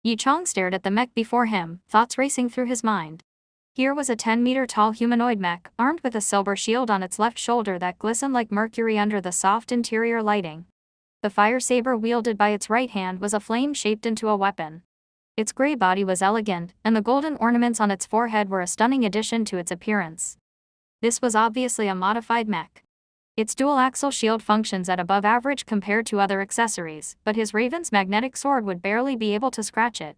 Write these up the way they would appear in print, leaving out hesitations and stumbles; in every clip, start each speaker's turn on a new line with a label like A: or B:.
A: Yi Chong stared at the mech before him, thoughts racing through his mind. Here was a 10-meter-tall humanoid mech, armed with a silver shield on its left shoulder that glistened like mercury under the soft interior lighting. The fire saber wielded by its right hand was a flame shaped into a weapon. Its gray body was elegant, and the golden ornaments on its forehead were a stunning addition to its appearance. This was obviously a modified mech. Its dual-axle shield functions at above average compared to other accessories, but his Raven's magnetic sword would barely be able to scratch it.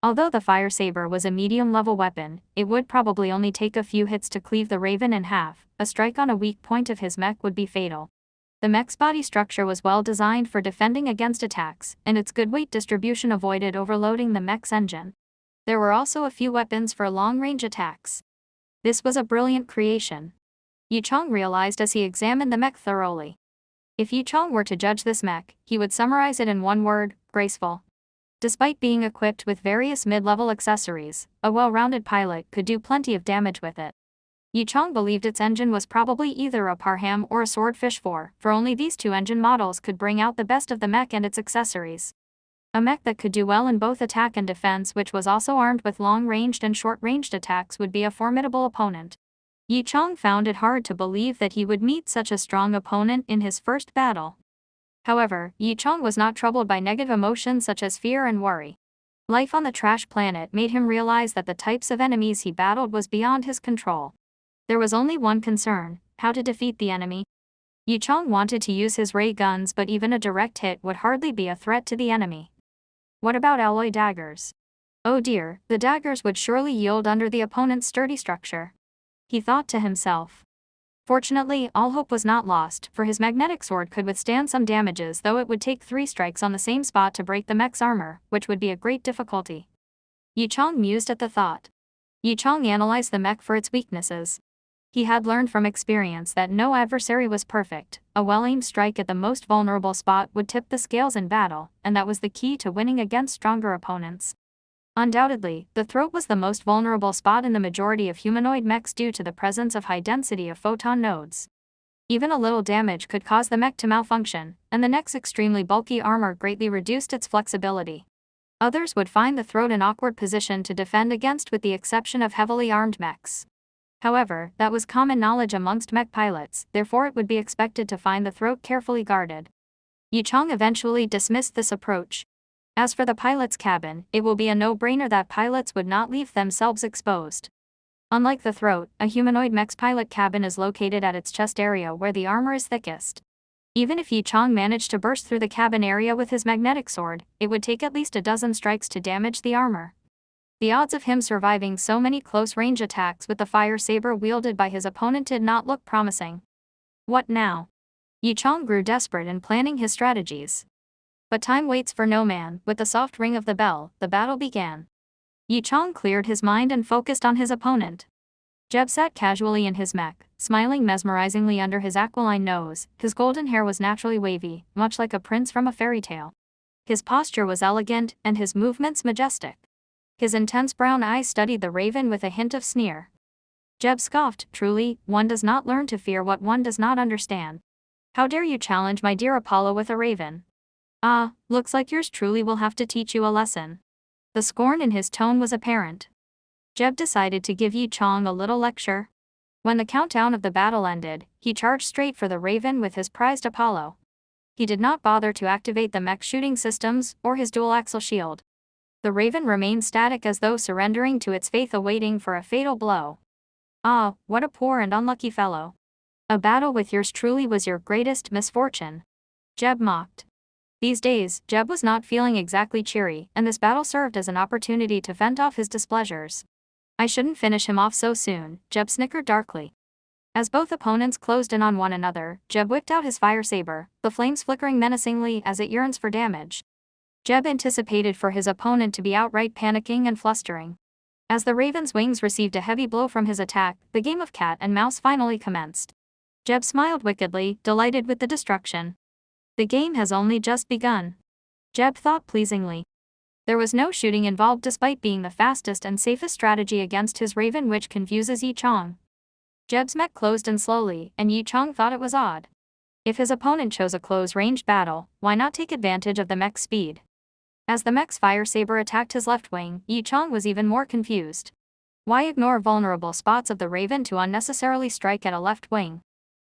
A: Although the fire saber was a medium-level weapon, it would probably only take a few hits to cleave the Raven in half. A strike on a weak point of his mech would be fatal. The mech's body structure was well designed for defending against attacks, and its good weight distribution avoided overloading the mech's engine. There were also a few weapons for long-range attacks. This was a brilliant creation. Yi Chong realized as he examined the mech thoroughly. If Yi Chong were to judge this mech, he would summarize it in one word: graceful. Despite being equipped with various mid-level accessories, a well-rounded pilot could do plenty of damage with it. Yi Chong believed its engine was probably either a Parham or a Swordfish 4, for only these two engine models could bring out the best of the mech and its accessories. A mech that could do well in both attack and defense, which was also armed with long-ranged and short-ranged attacks, would be a formidable opponent. Yi Chong found it hard to believe that he would meet such a strong opponent in his first battle. However, Yi Chong was not troubled by negative emotions such as fear and worry. Life on the trash planet made him realize that the types of enemies he battled was beyond his control. There was only one concern: how to defeat the enemy. Yi Chong wanted to use his ray guns, but even a direct hit would hardly be a threat to the enemy. What about alloy daggers? Oh dear, the daggers would surely yield under the opponent's sturdy structure, he thought to himself. Fortunately, all hope was not lost, for his magnetic sword could withstand some damages, though it would take 3 strikes on the same spot to break the mech's armor, which would be a great difficulty. Yi Chong mused at the thought. Yi Chong analyzed the mech for its weaknesses. He had learned from experience that no adversary was perfect. A well-aimed strike at the most vulnerable spot would tip the scales in battle, and that was the key to winning against stronger opponents. Undoubtedly, the throat was the most vulnerable spot in the majority of humanoid mechs due to the presence of high density of photon nodes. Even a little damage could cause the mech to malfunction, and the neck's extremely bulky armor greatly reduced its flexibility. Others would find the throat an awkward position to defend against, with the exception of heavily armed mechs. However, that was common knowledge amongst mech pilots, therefore it would be expected to find the throat carefully guarded. Yi Chong eventually dismissed this approach. As for the pilot's cabin, it will be a no-brainer that pilots would not leave themselves exposed. Unlike the throat, a humanoid mech's pilot cabin is located at its chest area where the armor is thickest. Even if Yi Chong managed to burst through the cabin area with his magnetic sword, it would take at least a dozen strikes to damage the armor. The odds of him surviving so many close-range attacks with the fire saber wielded by his opponent did not look promising. What now? Yi Chong grew desperate in planning his strategies. But time waits for no man. With the soft ring of the bell, the battle began. Yi Chong cleared his mind and focused on his opponent. Jeb sat casually in his mech, smiling mesmerizingly under his aquiline nose. His golden hair was naturally wavy, much like a prince from a fairy tale. His posture was elegant, and his movements majestic. His intense brown eyes studied the Raven with a hint of sneer. Jeb scoffed, "Truly, one does not learn to fear what one does not understand. How dare you challenge my dear Apollo with a raven? Ah, looks like yours truly will have to teach you a lesson." The scorn in his tone was apparent. Jeb decided to give Yi Chong a little lecture. When the countdown of the battle ended, he charged straight for the Raven with his prized Apollo. He did not bother to activate the mech shooting systems or his dual-axle shield. The Raven remained static as though surrendering to its fate, awaiting for a fatal blow. "Ah, what a poor and unlucky fellow. A battle with yours truly was your greatest misfortune," Jeb mocked. These days, Jeb was not feeling exactly cheery, and this battle served as an opportunity to vent off his displeasures. "I shouldn't finish him off so soon," Jeb snickered darkly. As both opponents closed in on one another, Jeb whipped out his fire saber, the flames flickering menacingly as it yearns for damage. Jeb anticipated for his opponent to be outright panicking and flustering. As the Raven's wings received a heavy blow from his attack, the game of cat and mouse finally commenced. Jeb smiled wickedly, delighted with the destruction. The game has only just begun, Jeb thought pleasingly. There was no shooting involved despite being the fastest and safest strategy against his Raven, which confuses Yi Chong. Jeb's mech closed in slowly, and Yi Chong thought it was odd. If his opponent chose a close-range battle, why not take advantage of the mech's speed? As the mech's fire saber attacked his left wing, Yi Chong was even more confused. Why ignore vulnerable spots of the Raven to unnecessarily strike at a left wing?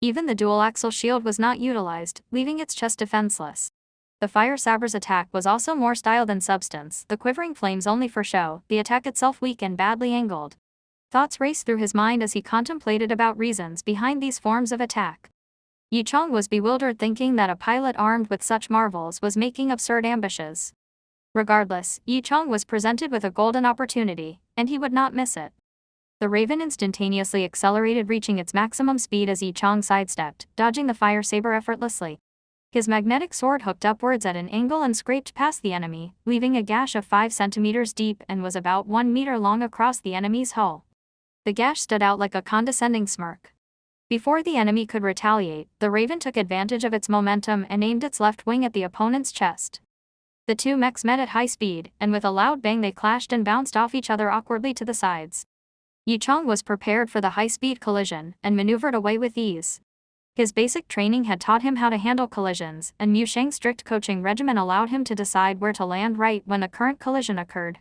A: Even the dual-axle shield was not utilized, leaving its chest defenseless. The fire saber's attack was also more style than substance, the quivering flames only for show, the attack itself weak and badly angled. Thoughts raced through his mind as he contemplated about reasons behind these forms of attack. Yi Chong was bewildered, thinking that a pilot armed with such marvels was making absurd ambushes. Regardless, Yi Chong was presented with a golden opportunity, and he would not miss it. The Raven instantaneously accelerated, reaching its maximum speed as Yi Chong sidestepped, dodging the fire saber effortlessly. His magnetic sword hooked upwards at an angle and scraped past the enemy, leaving a gash of 5 centimeters deep and was about 1 meter long across the enemy's hull. The gash stood out like a condescending smirk. Before the enemy could retaliate, the Raven took advantage of its momentum and aimed its left wing at the opponent's chest. The two mechs met at high speed, and with a loud bang they clashed and bounced off each other awkwardly to the sides. Yi Chong was prepared for the high-speed collision, and maneuvered away with ease. His basic training had taught him how to handle collisions, and Mu Sheng's strict coaching regimen allowed him to decide where to land right when the current collision occurred.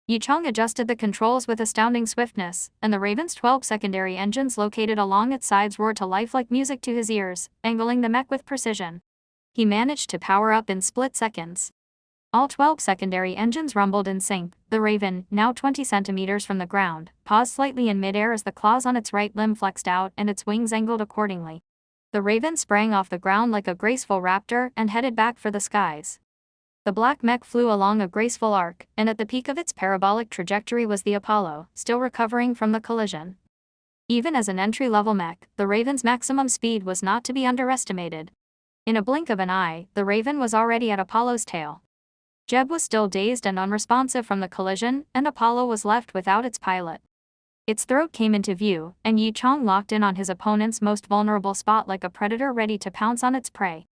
A: Yi Chong adjusted the controls with astounding swiftness, and the Raven's 12 secondary engines located along its sides roared to life like music to his ears, angling the mech with precision. He managed to power up in split seconds. All 12 secondary engines rumbled in sync. The Raven, now 20 centimeters from the ground, paused slightly in midair as the claws on its right limb flexed out and its wings angled accordingly. The Raven sprang off the ground like a graceful raptor and headed back for the skies. The black mech flew along a graceful arc, and at the peak of its parabolic trajectory was the Apollo, still recovering from the collision. Even as an entry-level mech, the Raven's maximum speed was not to be underestimated. In a blink of an eye, the Raven was already at Apollo's tail. Jeb was still dazed and unresponsive from the collision, and Apollo was left without its pilot. Its throat came into view, and Yi Chong locked in on his opponent's most vulnerable spot like a predator ready to pounce on its prey.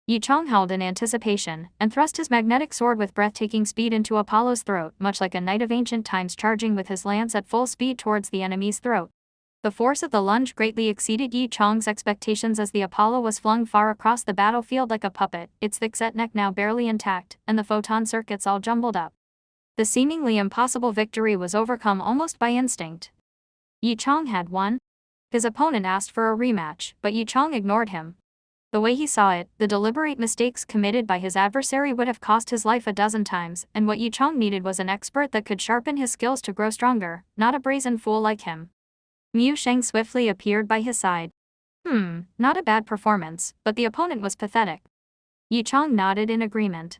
A: Yi Chong howled in anticipation, and thrust his magnetic sword with breathtaking speed into Apollo's throat, much like a knight of ancient times charging with his lance at full speed towards the enemy's throat. The force of the lunge greatly exceeded Yi Chong's expectations as the Apollo was flung far across the battlefield like a puppet, its thick-set neck now barely intact, and the photon circuits all jumbled up. The seemingly impossible victory was overcome almost by instinct. Yi Chong had won. His opponent asked for a rematch, but Yi Chong ignored him. The way he saw it, the deliberate mistakes committed by his adversary would have cost his life a dozen times, and what Yi Chong needed was an expert that could sharpen his skills to grow stronger, not a brazen fool like him. Mu Sheng swiftly appeared by his side. Not a bad performance, but the opponent was pathetic. Yi Chong nodded in agreement.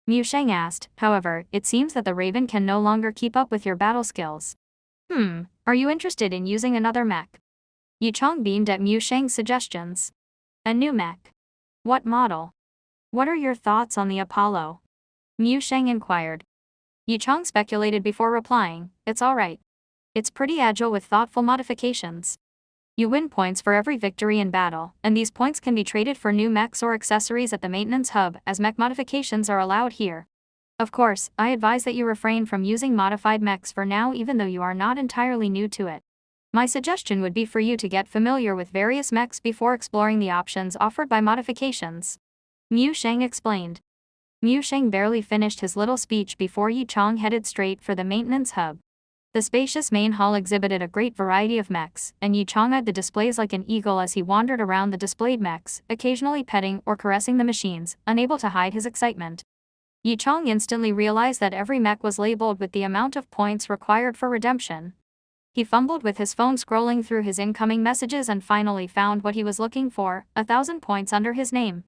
A: Mu Sheng asked, however, it seems that the Raven can no longer keep up with your battle skills. Are you interested in using another mech? Yi Chong beamed at Mu Sheng's suggestions. A new mech? What model? What are your thoughts on the Apollo? Mu Sheng inquired. Yi Chong speculated before replying, it's alright. It's pretty agile with thoughtful modifications. You win points for every victory in battle, and these points can be traded for new mechs or accessories at the maintenance hub, as mech modifications are allowed here. Of course, I advise that you refrain from using modified mechs for now, even though you are not entirely new to it. My suggestion would be for you to get familiar with various mechs before exploring the options offered by modifications. Mu Sheng explained. Mu Sheng barely finished his little speech before Yi Chong headed straight for the maintenance hub. The spacious main hall exhibited a great variety of mechs, and Yi Chong eyed the displays like an eagle as he wandered around the displayed mechs, occasionally petting or caressing the machines, unable to hide his excitement. Yi Chong instantly realized that every mech was labeled with the amount of points required for redemption. He fumbled with his phone, scrolling through his incoming messages, and finally found what he was looking for, 1,000 points under his name.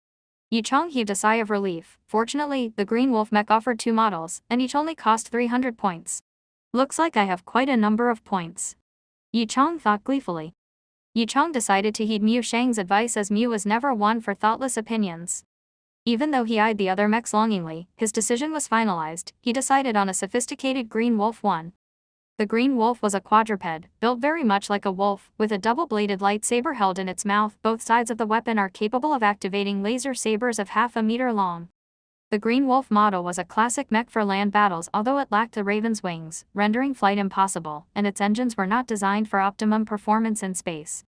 A: Yi Chong heaved a sigh of relief. Fortunately, the Green Wolf mech offered 2 models, and each only cost 300 points. Looks like I have quite a number of points. Yi Chong thought gleefully. Yi Chong decided to heed Mu Sheng's advice, as Mu was never one for thoughtless opinions. Even though he eyed the other mechs longingly, his decision was finalized. He decided on a sophisticated Green Wolf 1. The Green Wolf was a quadruped, built very much like a wolf, with a double-bladed lightsaber held in its mouth. Both sides of the weapon are capable of activating laser sabers of half a meter long. The Green Wolf model was a classic mech for land battles, although it lacked the Raven's wings, rendering flight impossible, and its engines were not designed for optimum performance in space.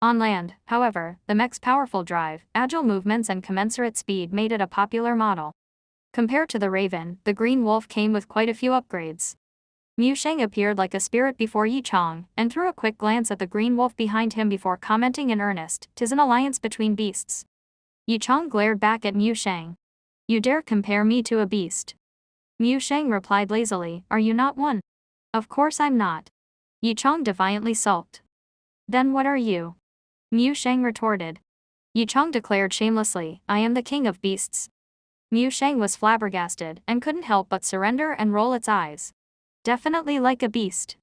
A: On land, however, the mech's powerful drive, agile movements and commensurate speed made it a popular model. Compared to the raven, the green wolf came with quite a few upgrades. Mu Sheng appeared like a spirit before Yi Chong, and threw a quick glance at the green wolf behind him before commenting in earnest, "'Tis an alliance between beasts." Yi Chong glared back at Mu Sheng. "You dare compare me to a beast?" Mu Sheng replied lazily, "Are you not one?" "Of course I'm not." Yi Chong defiantly sulked. "Then what are you?" Mu Sheng retorted. Yi Chong declared shamelessly, "I am the king of beasts." Mu Sheng was flabbergasted and couldn't help but surrender and roll its eyes. "Definitely like a beast."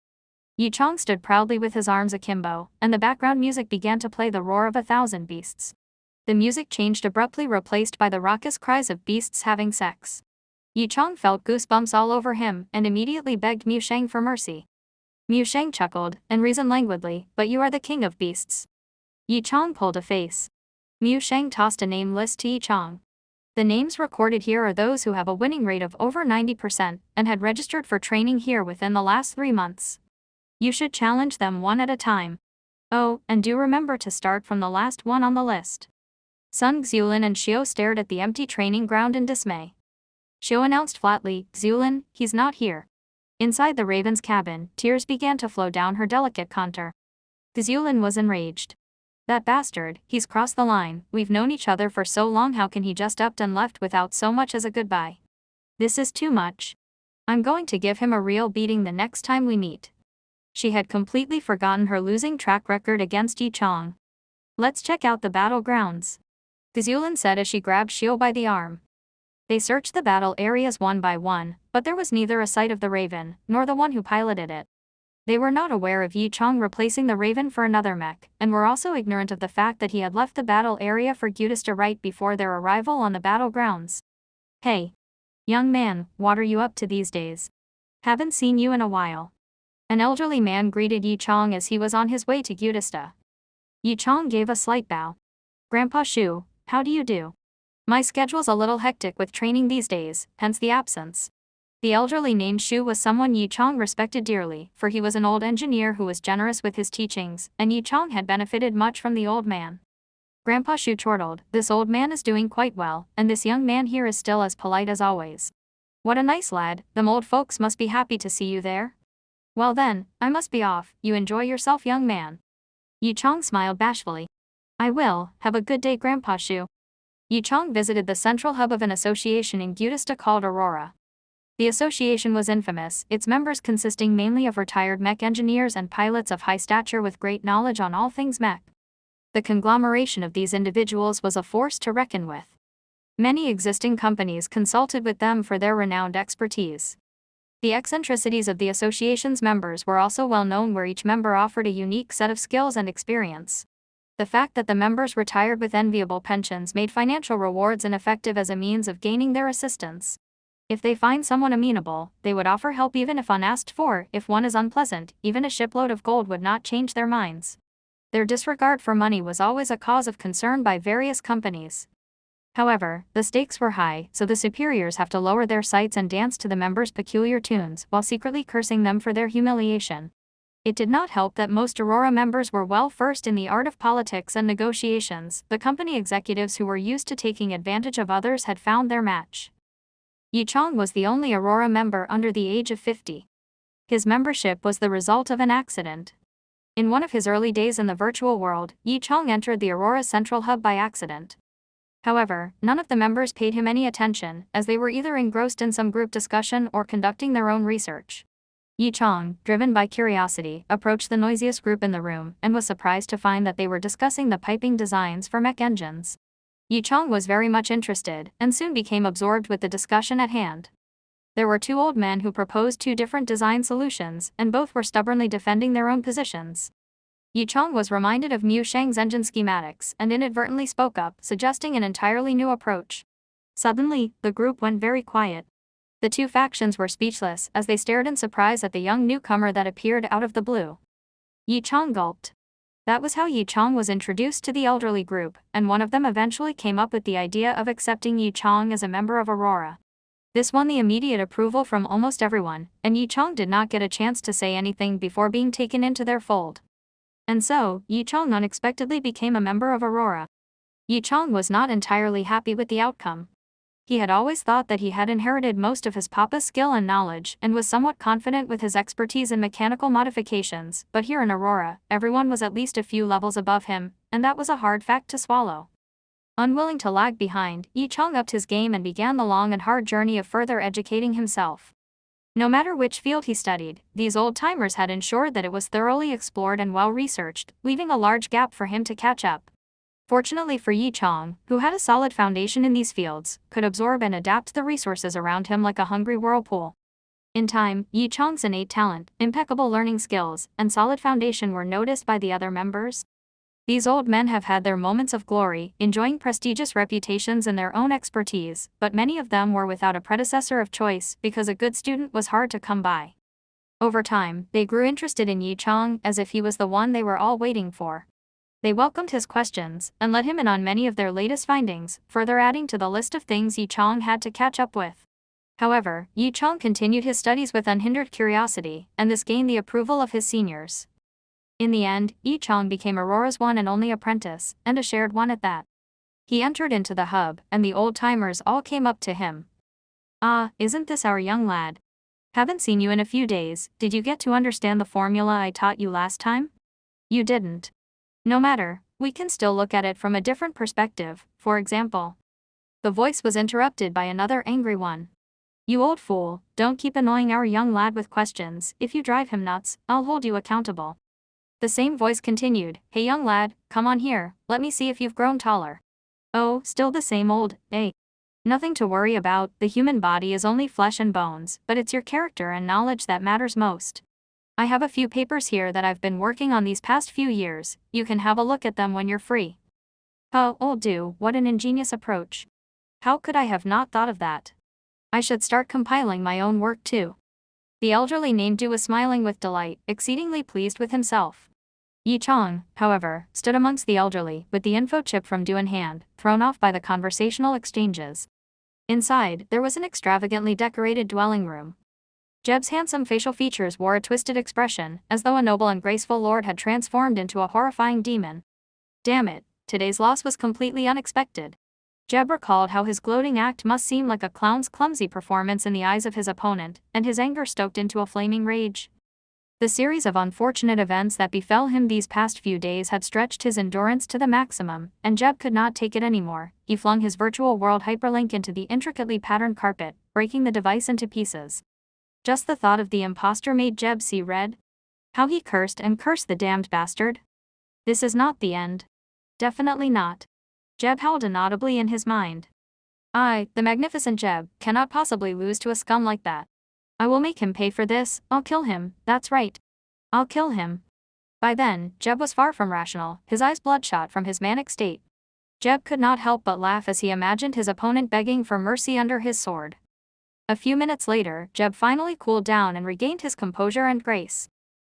A: Yi Chong stood proudly with his arms akimbo, and the background music began to play the roar of 1,000 beasts. The music changed abruptly, replaced by the raucous cries of beasts having sex. Yi Chong felt goosebumps all over him and immediately begged Mu Sheng for mercy. Mu Sheng chuckled and reasoned languidly, "But you are the king of beasts." Yi Chong pulled a face. Mu Sheng tossed a name list to Yi Chong. "The names recorded here are those who have a winning rate of over 90% and had registered for training here within the last 3 months. You should challenge them one at a time. Oh, and do remember to start from the last one on the list." Sun Xulin and Xiao stared at the empty training ground in dismay. Xiao announced flatly, "Xulin, he's not here." Inside the raven's cabin, tears began to flow down her delicate contour. Xulin was enraged. "That bastard, he's crossed the line. We've known each other for so long, how can he just upped and left without so much as a goodbye? This is too much. I'm going to give him a real beating the next time we meet." She had completely forgotten her losing track record against Yi Chong. "Let's check out the battlegrounds," Xulin said as she grabbed Xiao by the arm. They searched the battle areas one by one, but there was neither a sight of the raven, nor the one who piloted it. They were not aware of Yi Chong replacing the raven for another mech, and were also ignorant of the fact that he had left the battle area for Gudista right before their arrival on the battlegrounds. "Hey, young man, what are you up to these days? Haven't seen you in a while." An elderly man greeted Yi Chong as he was on his way to Gudista. Yi Chong gave a slight bow. "Grandpa Shu, how do you do? My schedule's a little hectic with training these days, hence the absence." The elderly named Shu was someone Yi Chong respected dearly, for he was an old engineer who was generous with his teachings, and Yi Chong had benefited much from the old man. Grandpa Shu chortled, "This old man is doing quite well, and this young man here is still as polite as always. What a nice lad, them old folks must be happy to see you there. Well then, I must be off, you enjoy yourself, young man." Yi Chong smiled bashfully. "I will, have a good day, Grandpa Shu." Yi Chong visited the central hub of an association in Gudista called Aurora. The association was infamous, its members consisting mainly of retired mech engineers and pilots of high stature with great knowledge on all things mech. The conglomeration of these individuals was a force to reckon with. Many existing companies consulted with them for their renowned expertise. The eccentricities of the association's members were also well known, where each member offered a unique set of skills and experience. The fact that the members retired with enviable pensions made financial rewards ineffective as a means of gaining their assistance. If they find someone amenable, they would offer help even if unasked for. If one is unpleasant, even a shipload of gold would not change their minds. Their disregard for money was always a cause of concern by various companies. However, the stakes were high, so the superiors have to lower their sights and dance to the members' peculiar tunes, while secretly cursing them for their humiliation. It did not help that most Aurora members were well versed in the art of politics and negotiations. The company executives who were used to taking advantage of others had found their match. Yi Chong was the only Aurora member under the age of 50. His membership was the result of an accident. In one of his early days in the virtual world, Yi Chong entered the Aurora Central Hub by accident. However, none of the members paid him any attention, as they were either engrossed in some group discussion or conducting their own research. Yi Chong, driven by curiosity, approached the noisiest group in the room and was surprised to find that they were discussing the piping designs for mech engines. Yi Chong was very much interested, and soon became absorbed with the discussion at hand. There were two old men who proposed two different design solutions, and both were stubbornly defending their own positions. Yi Chong was reminded of Mu Sheng's engine schematics and inadvertently spoke up, suggesting an entirely new approach. Suddenly, the group went very quiet. The two factions were speechless as they stared in surprise at the young newcomer that appeared out of the blue. Yi Chong gulped. That was how Yi Chong was introduced to the elderly group, and one of them eventually came up with the idea of accepting Yi Chong as a member of Aurora. This won the immediate approval from almost everyone, and Yi Chong did not get a chance to say anything before being taken into their fold. And so, Yi Chong unexpectedly became a member of Aurora. Yi Chong was not entirely happy with the outcome. He had always thought that he had inherited most of his papa's skill and knowledge and was somewhat confident with his expertise in mechanical modifications, but here in Aurora, everyone was at least a few levels above him, and that was a hard fact to swallow. Unwilling to lag behind, Yi Chong upped his game and began the long and hard journey of further educating himself. No matter which field he studied, these old-timers had ensured that it was thoroughly explored and well-researched, leaving a large gap for him to catch up. Fortunately for Yi Chong, who had a solid foundation in these fields, could absorb and adapt the resources around him like a hungry whirlpool. In time, Yi Chong's innate talent, impeccable learning skills, and solid foundation were noticed by the other members. These old men have had their moments of glory, enjoying prestigious reputations in their own expertise, but many of them were without a predecessor of choice because a good student was hard to come by. Over time, they grew interested in Yi Chong as if he was the one they were all waiting for. They welcomed his questions and let him in on many of their latest findings, further adding to the list of things Yi Chong had to catch up with. However, Yi Chong continued his studies with unhindered curiosity, and this gained the approval of his seniors. In the end, Yi Chong became Aurora's one and only apprentice, and a shared one at that. He entered into the hub, and the old-timers all came up to him. "Ah, isn't this our young lad? Haven't seen you in a few days. Did you get to understand the formula I taught you last time?" "You didn't." "No matter, we can still look at it from a different perspective, for example." The voice was interrupted by another angry one. "You old fool, don't keep annoying our young lad with questions. If you drive him nuts, I'll hold you accountable." The same voice continued, "Hey young lad, come on here, let me see if you've grown taller." "Oh, still the same old, eh? Nothing to worry about, the human body is only flesh and bones, but it's your character and knowledge that matters most. I have a few papers here that I've been working on these past few years, you can have a look at them when you're free." "Oh, old do, what an ingenious approach. How could I have not thought of that? I should start compiling my own work too." The elderly named Du was smiling with delight, exceedingly pleased with himself. Yi Chong, however, stood amongst the elderly, with the info chip from Du in hand, thrown off by the conversational exchanges. Inside, there was an extravagantly decorated dwelling room. Jeb's handsome facial features wore a twisted expression, as though a noble and graceful lord had transformed into a horrifying demon. Damn it, today's loss was completely unexpected. Jeb recalled how his gloating act must seem like a clown's clumsy performance in the eyes of his opponent, and his anger stoked into a flaming rage. The series of unfortunate events that befell him these past few days had stretched his endurance to the maximum, and Jeb could not take it anymore. He flung his virtual world hyperlink into the intricately patterned carpet, breaking the device into pieces. Just the thought of the impostor made Jeb see red. How he cursed and cursed the damned bastard. This is not the end. Definitely not. Jeb howled inaudibly in his mind. I, the magnificent Jeb, cannot possibly lose to a scum like that. I will make him pay for this, I'll kill him, that's right. I'll kill him. By then, Jeb was far from rational, his eyes bloodshot from his manic state. Jeb could not help but laugh as he imagined his opponent begging for mercy under his sword. A few minutes later, Jeb finally cooled down and regained his composure and grace.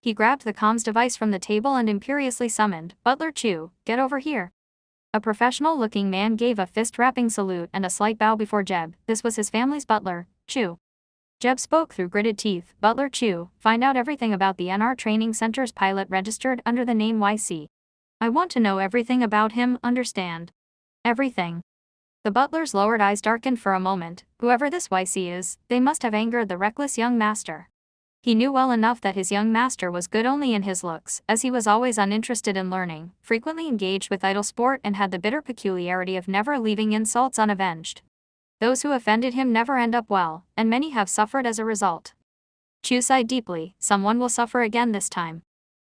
A: He grabbed the comms device from the table and imperiously summoned, "Butler Chu, get over here." A professional-looking man gave a fist-rapping salute and a slight bow before Jeb. This was his family's butler, Chu. Jeb spoke through gritted teeth, "Butler Chu, find out everything about the NR Training Center's pilot registered under the name YC. I want to know everything about him, understand? Everything." The butler's lowered eyes darkened for a moment. Whoever this YC is, they must have angered the reckless young master. He knew well enough that his young master was good only in his looks, as he was always uninterested in learning, frequently engaged with idle sport and had the bitter peculiarity of never leaving insults unavenged. Those who offended him never end up well, and many have suffered as a result. Chu sighed deeply, someone will suffer again this time.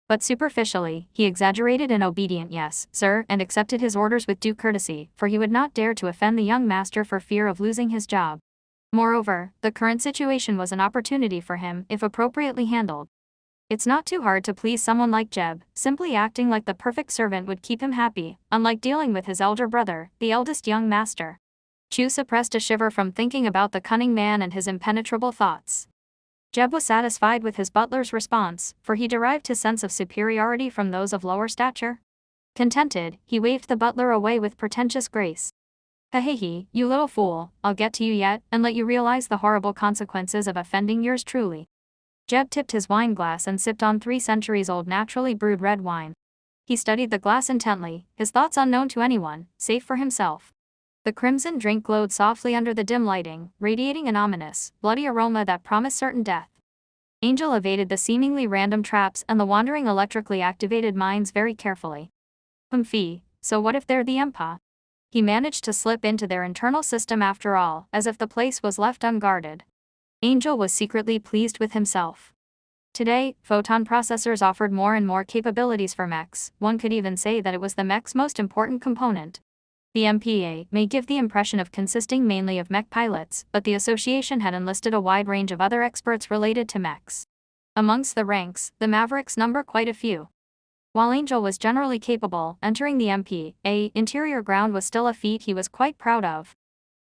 A: But superficially, he exaggerated an obedient "yes, sir," and accepted his orders with due courtesy, for he would not dare to offend the young master for fear of losing his job. Moreover, the current situation was an opportunity for him, if appropriately handled. It's not too hard to please someone like Jeb, simply acting like the perfect servant would keep him happy, unlike dealing with his elder brother, the eldest young master. Chu suppressed a shiver from thinking about the cunning man and his impenetrable thoughts. Jeb was satisfied with his butler's response, for he derived his sense of superiority from those of lower stature. Contented, he waved the butler away with pretentious grace. "Hehehe, you little fool, I'll get to you yet, and let you realize the horrible consequences of offending yours truly." Jeb tipped his wine glass and sipped on 3 centuries-old naturally brewed red wine. He studied the glass intently, his thoughts unknown to anyone, save for himself. The crimson drink glowed softly under the dim lighting, radiating an ominous, bloody aroma that promised certain death. Angel evaded the seemingly random traps and the wandering electrically activated mines very carefully. Humphy, so what if they're the Empa? He managed to slip into their internal system after all, as if the place was left unguarded. Angel was secretly pleased with himself. Today, photon processors offered more and more capabilities for mechs. One could even say that it was the mech's most important component. The MPA may give the impression of consisting mainly of mech pilots, but the association had enlisted a wide range of other experts related to mechs. Amongst the ranks, the Mavericks number quite a few. While Angel was generally capable, entering the MPA interior ground was still a feat he was quite proud of.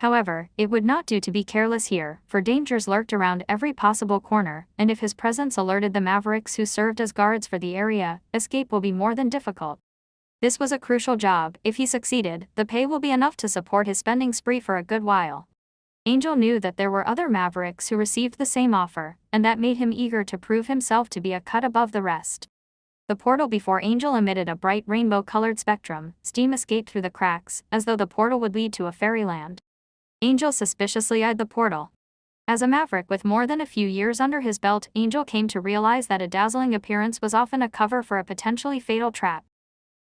A: However, it would not do to be careless here, for dangers lurked around every possible corner, and if his presence alerted the Mavericks who served as guards for the area, escape will be more than difficult. This was a crucial job. If he succeeded, the pay will be enough to support his spending spree for a good while. Angel knew that there were other Mavericks who received the same offer, and that made him eager to prove himself to be a cut above the rest. The portal before Angel emitted a bright rainbow-colored spectrum. Steam escaped through the cracks, as though the portal would lead to a fairyland. Angel suspiciously eyed the portal. As a Maverick with more than a few years under his belt, Angel came to realize that a dazzling appearance was often a cover for a potentially fatal trap.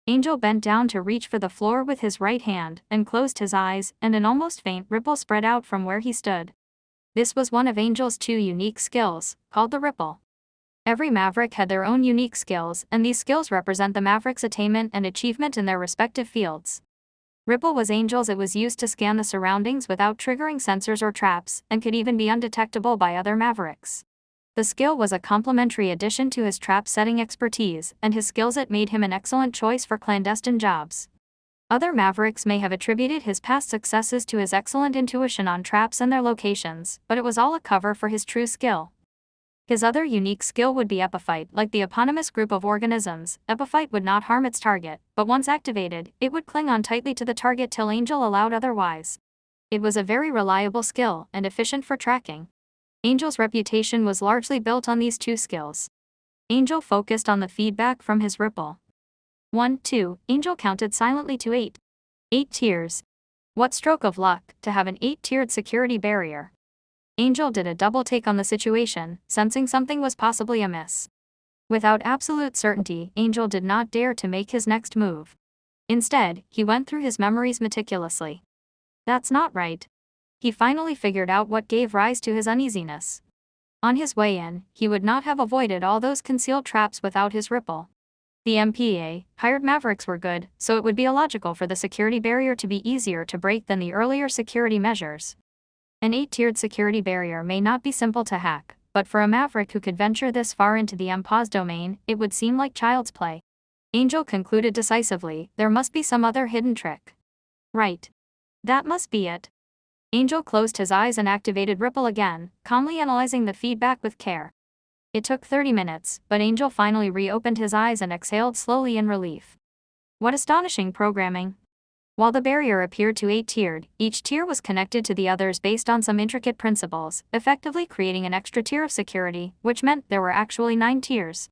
A: Angel bent down to reach for the floor with his right hand, and closed his eyes, and an almost faint ripple spread out from where he stood. This was one of Angel's two unique skills, called the ripple. Every Maverick had their own unique skills, and these skills represent the Maverick's attainment and achievement in their respective fields. Ripple was Angel's. It was used to scan the surroundings without triggering sensors or traps, and could even be undetectable by other Mavericks. The skill was a complementary addition to his trap-setting expertise, and his skills it made him an excellent choice for clandestine jobs. Other Mavericks may have attributed his past successes to his excellent intuition on traps and their locations, but it was all a cover for his true skill. His other unique skill would be epiphyte. Like the eponymous group of organisms, epiphyte would not harm its target, but once activated, it would cling on tightly to the target till Angel allowed otherwise. It was a very reliable skill, and efficient for tracking. Angel's reputation was largely built on these two skills. Angel focused on the feedback from his ripple. 1, 2, Angel counted silently to 8. 8 tiers. What stroke of luck, to have an 8-tiered security barrier. Angel did a double take on the situation, sensing something was possibly amiss. Without absolute certainty, Angel did not dare to make his next move. Instead, he went through his memories meticulously. That's not right. He finally figured out what gave rise to his uneasiness. On his way in, he would not have avoided all those concealed traps without his ripple. The MPA hired Mavericks were good, so it would be illogical for the security barrier to be easier to break than the earlier security measures. An 8-tiered security barrier may not be simple to hack, but for a Maverick who could venture this far into the MPA's domain, it would seem like child's play. Angel concluded decisively, there must be some other hidden trick. Right. That must be it. Angel closed his eyes and activated Ripple again, calmly analyzing the feedback with care. It took 30 minutes, but Angel finally reopened his eyes and exhaled slowly in relief. What astonishing programming! While the barrier appeared to 8-tiered, each tier was connected to the others based on some intricate principles, effectively creating an extra tier of security, which meant there were actually 9 tiers.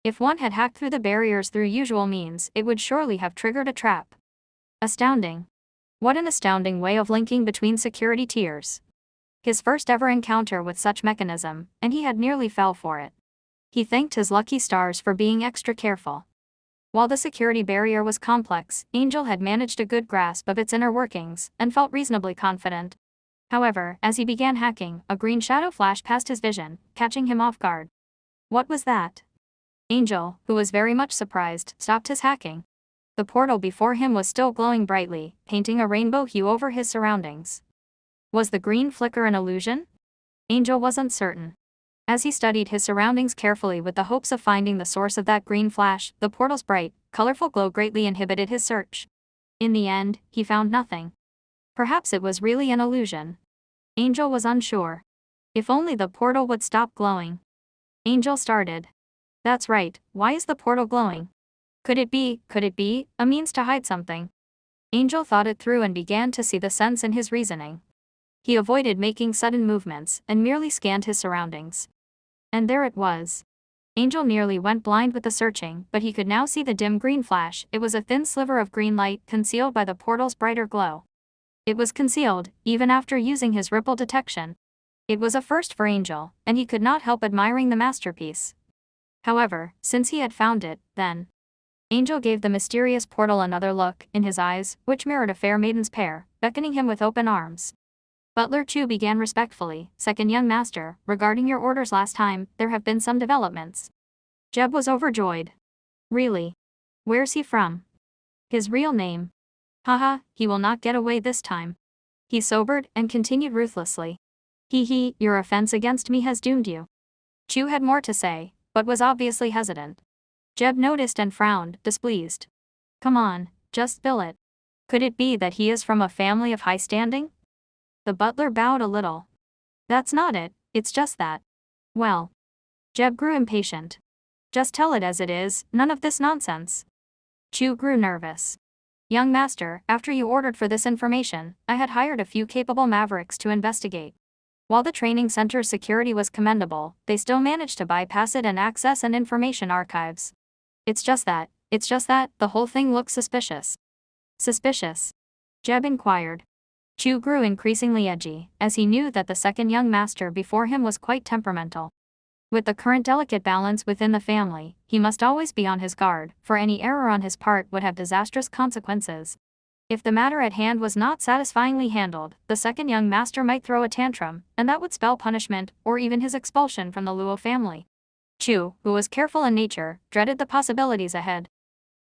A: If one had hacked through the barriers through usual means, it would surely have triggered a trap. Astounding. What an astounding way of linking between security tiers. His first ever encounter with such mechanism, and he had nearly fell for it. He thanked his lucky stars for being extra careful. While the security barrier was complex, Angel had managed a good grasp of its inner workings, and felt reasonably confident. However, as he began hacking, a green shadow flashed past his vision, catching him off guard. What was that? Angel, who was very much surprised, stopped his hacking. The portal before him was still glowing brightly, painting a rainbow hue over his surroundings. Was the green flicker an illusion? Angel wasn't certain. As he studied his surroundings carefully with the hopes of finding the source of that green flash, the portal's bright, colorful glow greatly inhibited his search. In the end, he found nothing. Perhaps it was really an illusion. Angel was unsure. If only the portal would stop glowing. Angel started. That's right, why is the portal glowing? Could it be, a means to hide something? Angel thought it through and began to see the sense in his reasoning. He avoided making sudden movements, and merely scanned his surroundings. And there it was. Angel nearly went blind with the searching, but he could now see the dim green flash. It was a thin sliver of green light, concealed by the portal's brighter glow. It was concealed, even after using his ripple detection. It was a first for Angel, and he could not help admiring the masterpiece. However, since he had found it, then Angel gave the mysterious portal another look in his eyes, which mirrored a fair maiden's pair, beckoning him with open arms. Butler Chu began respectfully, "Second young master, regarding your orders last time, there have been some developments." Jeb was overjoyed. "Really? Where's he from?" "His real name." "Haha, he will not get away this time." He sobered and continued ruthlessly. "Hee, your offense against me has doomed you." Chu had more to say, but was obviously hesitant. Jeb noticed and frowned, displeased. "Come on, just spill it. Could it be that he is from a family of high standing?" The butler bowed a little. "That's not it, it's just that." "Well." Jeb grew impatient. "Just tell it as it is, none of this nonsense." Chu grew nervous. "Young master, after you ordered for this information, I had hired a few capable mavericks to investigate. While the training center's security was commendable, they still managed to bypass it and access an information archives. It's just that, the whole thing looks suspicious." "Suspicious?" Jeb inquired. Chu grew increasingly edgy, as he knew that the second young master before him was quite temperamental. With the current delicate balance within the family, he must always be on his guard, for any error on his part would have disastrous consequences. If the matter at hand was not satisfyingly handled, the second young master might throw a tantrum, and that would spell punishment, or even his expulsion from the Luo family. Chu, who was careful in nature, dreaded the possibilities ahead.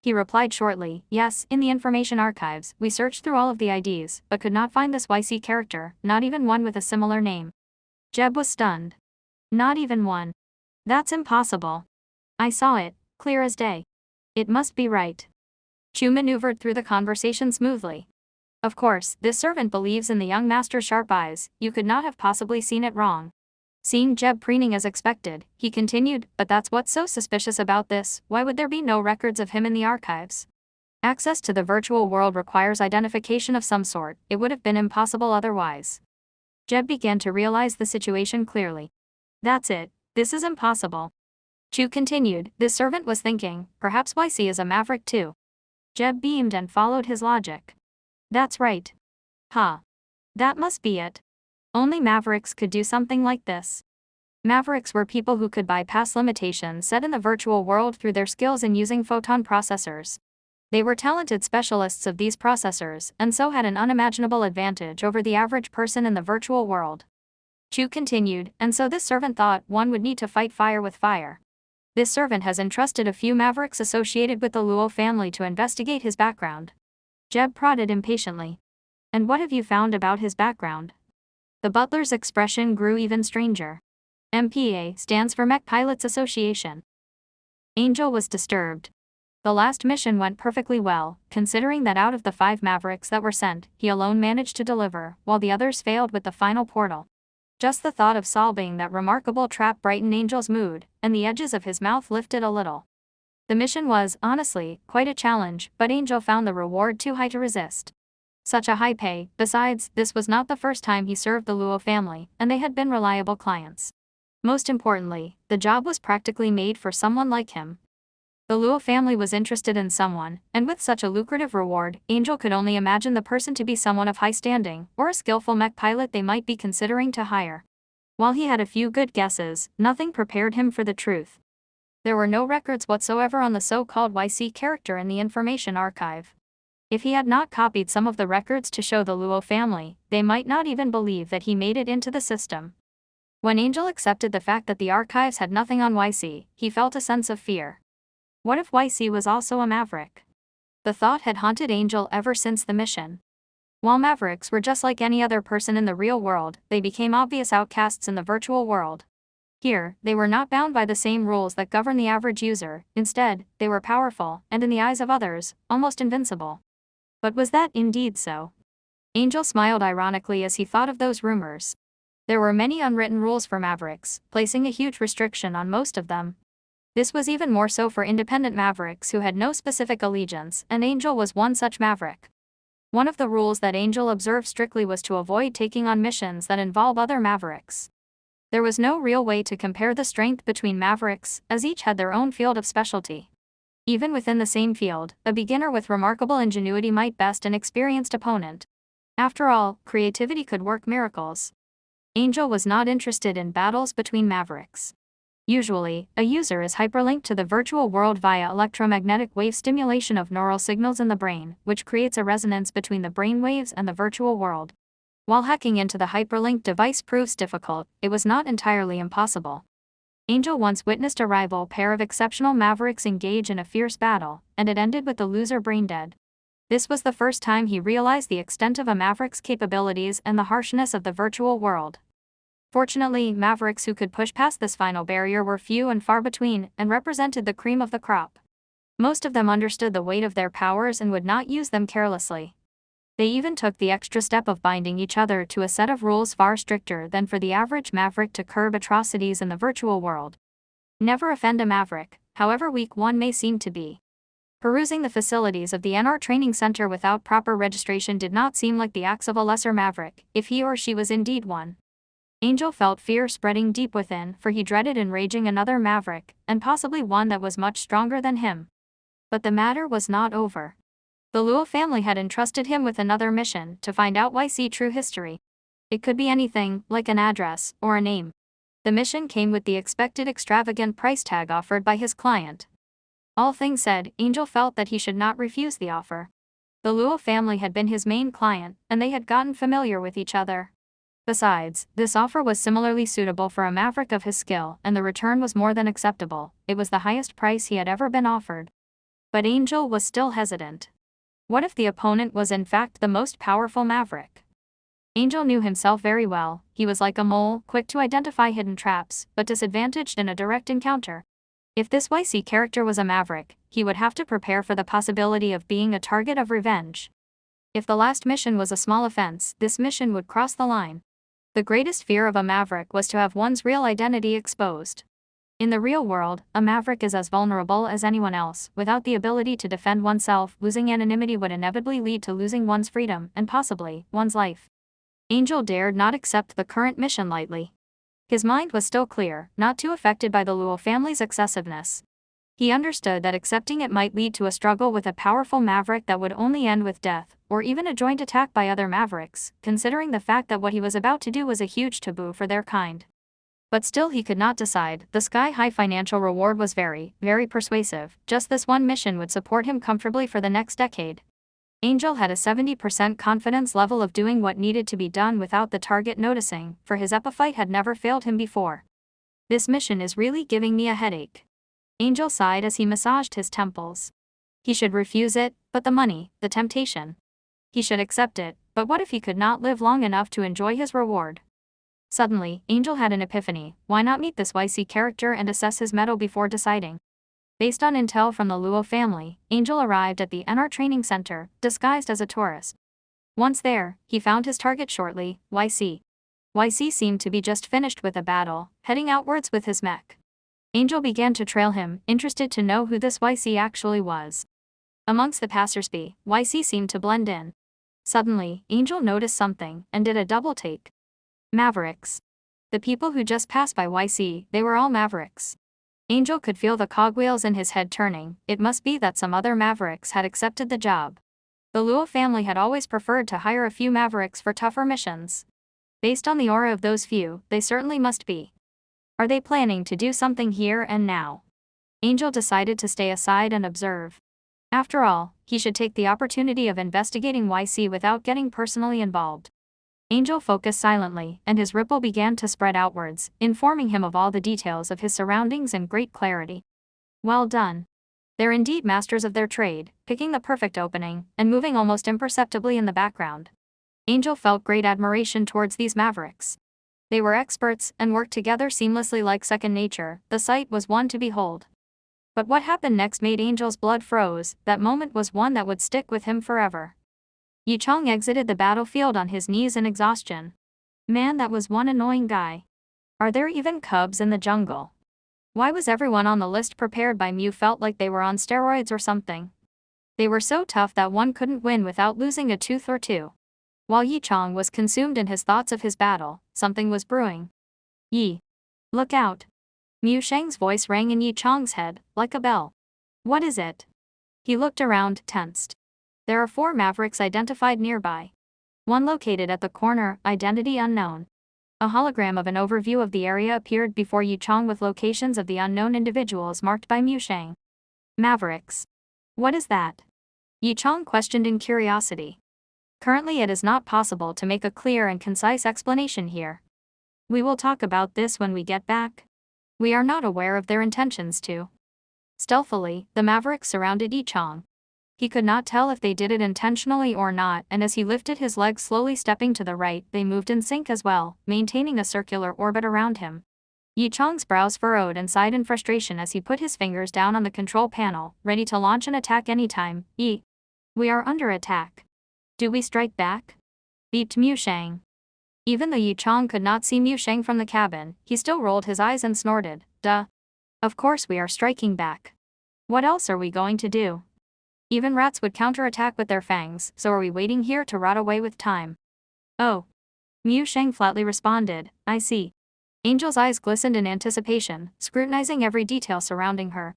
A: He replied shortly, "Yes, in the information archives, we searched through all of the IDs, but could not find this YC character, not even one with a similar name." Jeb was stunned. "Not even one? That's impossible. I saw it, clear as day. It must be right." Chu maneuvered through the conversation smoothly. "Of course, this servant believes in the young master's sharp eyes, you could not have possibly seen it wrong." Seeing Jeb preening as expected, he continued, "But that's what's so suspicious about this, why would there be no records of him in the archives? Access to the virtual world requires identification of some sort, it would have been impossible otherwise." Jeb began to realize the situation clearly. "That's it, this is impossible." Chu continued, "This servant was thinking, perhaps YC is a maverick too." Jeb beamed and followed his logic. "That's right. Huh. That must be it. Only mavericks could do something like this." Mavericks were people who could bypass limitations set in the virtual world through their skills in using photon processors. They were talented specialists of these processors, and so had an unimaginable advantage over the average person in the virtual world. Chu continued, "And so this servant thought one would need to fight fire with fire. This servant has entrusted a few mavericks associated with the Luo family to investigate his background." Jeb prodded impatiently. "And what have you found about his background?" The butler's expression grew even stranger. "MPA stands for Mech Pilots Association." Angel was disturbed. The last mission went perfectly well, considering that out of the 5 mavericks that were sent, he alone managed to deliver, while the others failed with the final portal. Just the thought of solving that remarkable trap brightened Angel's mood, and the edges of his mouth lifted a little. The mission was, honestly, quite a challenge, but Angel found the reward too high to resist. Such a high pay, besides, this was not the first time he served the Luo family, and they had been reliable clients. Most importantly, the job was practically made for someone like him. The Luo family was interested in someone, and with such a lucrative reward, Angel could only imagine the person to be someone of high standing, or a skillful mech pilot they might be considering to hire. While he had a few good guesses, nothing prepared him for the truth. There were no records whatsoever on the so-called YC character in the information archive. If he had not copied some of the records to show the Luo family, they might not even believe that he made it into the system. When Angel accepted the fact that the archives had nothing on YC, he felt a sense of fear. What if YC was also a maverick? The thought had haunted Angel ever since the mission. While mavericks were just like any other person in the real world, they became obvious outcasts in the virtual world. Here, they were not bound by the same rules that govern the average user, instead, they were powerful, and in the eyes of others, almost invincible. But was that indeed so? Angel smiled ironically as he thought of those rumors. There were many unwritten rules for mavericks, placing a huge restriction on most of them. This was even more so for independent mavericks who had no specific allegiance, and Angel was one such maverick. One of the rules that Angel observed strictly was to avoid taking on missions that involve other mavericks. There was no real way to compare the strength between mavericks, as each had their own field of specialty. Even within the same field, a beginner with remarkable ingenuity might best an experienced opponent. After all, creativity could work miracles. Angel was not interested in battles between mavericks. Usually, a user is hyperlinked to the virtual world via electromagnetic wave stimulation of neural signals in the brain, which creates a resonance between the brain waves and the virtual world. While hacking into the hyperlinked device proves difficult, it was not entirely impossible. Angel once witnessed a rival pair of exceptional mavericks engage in a fierce battle, and it ended with the loser brain dead. This was the first time he realized the extent of a maverick's capabilities and the harshness of the virtual world. Fortunately, mavericks who could push past this final barrier were few and far between, and represented the cream of the crop. Most of them understood the weight of their powers and would not use them carelessly. They even took the extra step of binding each other to a set of rules far stricter than for the average maverick to curb atrocities in the virtual world. Never offend a maverick, however weak one may seem to be. Perusing the facilities of the NR training center without proper registration did not seem like the acts of a lesser maverick, if he or she was indeed one. Angel felt fear spreading deep within, for he dreaded enraging another maverick, and possibly one that was much stronger than him. But the matter was not over. The Luo family had entrusted him with another mission, to find out YC true history. It could be anything, like an address, or a name. The mission came with the expected extravagant price tag offered by his client. All things said, Angel felt that he should not refuse the offer. The Luo family had been his main client, and they had gotten familiar with each other. Besides, this offer was similarly suitable for a maverick of his skill, and the return was more than acceptable. It was the highest price he had ever been offered. But Angel was still hesitant. What if the opponent was in fact the most powerful maverick? Angel knew himself very well. He was like a mole, quick to identify hidden traps, but disadvantaged in a direct encounter. If this YC character was a maverick, he would have to prepare for the possibility of being a target of revenge. If the last mission was a small offense, this mission would cross the line. The greatest fear of a maverick was to have one's real identity exposed. In the real world, a maverick is as vulnerable as anyone else. Without the ability to defend oneself, losing anonymity would inevitably lead to losing one's freedom, and possibly, one's life. Angel dared not accept the current mission lightly. His mind was still clear, not too affected by the Luo family's excessiveness. He understood that accepting it might lead to a struggle with a powerful maverick that would only end with death, or even a joint attack by other mavericks, considering the fact that what he was about to do was a huge taboo for their kind. But still he could not decide. The sky-high financial reward was very, very persuasive. Just this one mission would support him comfortably for the next decade. Angel had a 70% confidence level of doing what needed to be done without the target noticing, for his epiphyte had never failed him before. This mission is really giving me a headache. Angel sighed as he massaged his temples. He should refuse it, but the money, the temptation. He should accept it, but what if he could not live long enough to enjoy his reward? Suddenly, Angel had an epiphany. Why not meet this YC character and assess his mettle before deciding? Based on intel from the Luo family, Angel arrived at the NR training center, disguised as a tourist. Once there, he found his target shortly, YC. YC seemed to be just finished with a battle, heading outwards with his mech. Angel began to trail him, interested to know who this YC actually was. Amongst the passersby, YC seemed to blend in. Suddenly, Angel noticed something, and did a double take. Mavericks. The people who just passed by YC, they were all mavericks. Angel could feel the cogwheels in his head turning. It must be that some other mavericks had accepted the job. The Luo family had always preferred to hire a few mavericks for tougher missions. Based on the aura of those few, they certainly must be. Are they planning to do something here and now? Angel decided to stay aside and observe. After all, he should take the opportunity of investigating YC without getting personally involved. Angel focused silently, and his ripple began to spread outwards, informing him of all the details of his surroundings in great clarity. Well done. They're indeed masters of their trade, picking the perfect opening, and moving almost imperceptibly in the background. Angel felt great admiration towards these mavericks. They were experts, and worked together seamlessly like second nature. The sight was one to behold. But what happened next made Angel's blood froze. That moment was one that would stick with him forever. Yichang exited the battlefield on his knees in exhaustion. Man, that was one annoying guy. Are there even cubs in the jungle? Why was everyone on the list prepared by Mew felt like they were on steroids or something? They were so tough that one couldn't win without losing a tooth or two. While Yichang was consumed in his thoughts of his battle, something was brewing. Yi. Look out. Mu Sheng's voice rang in Yichang's head, like a bell. What is it? He looked around, tensed. There are 4 mavericks identified nearby. One located at the corner, identity unknown. A hologram of an overview of the area appeared before Yichang with locations of the unknown individuals marked by Mushang. Mavericks. What is that? Yichang questioned in curiosity. Currently it is not possible to make a clear and concise explanation here. We will talk about this when we get back. We are not aware of their intentions to. Stealthily, the Mavericks surrounded Yichang. He could not tell if they did it intentionally or not, and as he lifted his legs slowly stepping to the right, they moved in sync as well, maintaining a circular orbit around him. Yichang's brows furrowed and sighed in frustration as he put his fingers down on the control panel, ready to launch an attack anytime. We are under attack. Do we strike back? Beeped Mushang. Even though Yichang could not see Mushang from the cabin, he still rolled his eyes and snorted, Duh. Of course we are striking back. What else are we going to do? Even rats would counterattack with their fangs, so are we waiting here to rot away with time? Oh. Mushang flatly responded, I see. Angel's eyes glistened in anticipation, scrutinizing every detail surrounding her.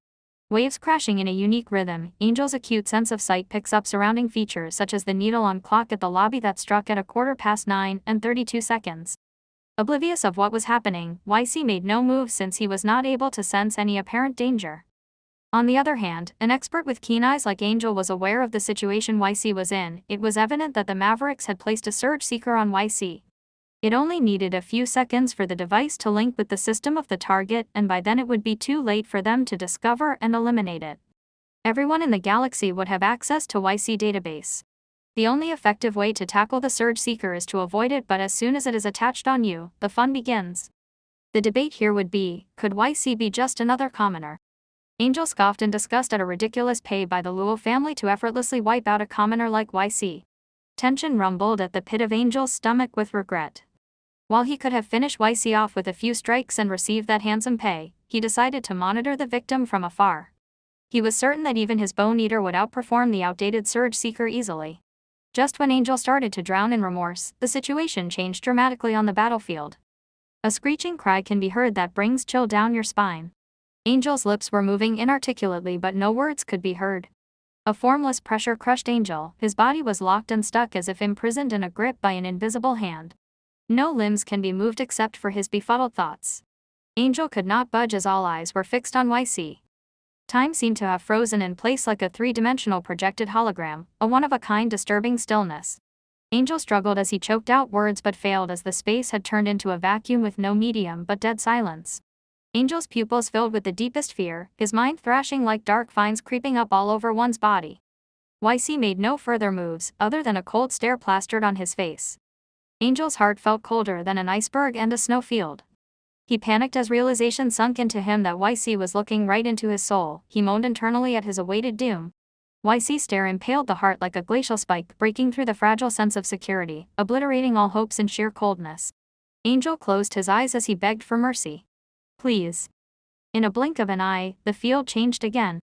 A: Waves crashing in a unique rhythm, Angel's acute sense of sight picks up surrounding features such as the needle on clock at the lobby that struck at 9:32. Oblivious of what was happening, YC made no move since he was not able to sense any apparent danger. On the other hand, an expert with keen eyes like Angel was aware of the situation YC was in. It was evident that the Mavericks had placed a surge seeker on YC. It only needed a few seconds for the device to link with the system of the target, and by then it would be too late for them to discover and eliminate it. Everyone in the galaxy would have access to YC database. The only effective way to tackle the surge seeker is to avoid it, but as soon as it is attached on you, the fun begins. The debate here would be, could YC be just another commoner? Angel scoffed in disgust at a ridiculous pay by the Luo family to effortlessly wipe out a commoner like YC. Tension rumbled at the pit of Angel's stomach with regret. While he could have finished YC off with a few strikes and received that handsome pay, he decided to monitor the victim from afar. He was certain that even his Bone Eater would outperform the outdated Surge Seeker easily. Just when Angel started to drown in remorse, the situation changed dramatically on the battlefield. A screeching cry can be heard that brings chill down your spine. Angel's lips were moving inarticulately, but no words could be heard. A formless pressure crushed Angel, his body was locked and stuck as if imprisoned in a grip by an invisible hand. No limbs can be moved except for his befuddled thoughts. Angel could not budge as all eyes were fixed on YC. Time seemed to have frozen in place like a three-dimensional projected hologram, a one-of-a-kind disturbing stillness. Angel struggled as he choked out words but failed as the space had turned into a vacuum with no medium but dead silence. Angel's pupils filled with the deepest fear, his mind thrashing like dark vines creeping up all over one's body. YC made no further moves, other than a cold stare plastered on his face. Angel's heart felt colder than an iceberg and a snowfield. He panicked as realization sunk into him that YC was looking right into his soul. He moaned internally at his awaited doom. YC's stare impaled the heart like a glacial spike, breaking through the fragile sense of security, obliterating all hopes in sheer coldness. Angel closed his eyes as he begged for mercy. Please. In a blink of an eye, the field changed again.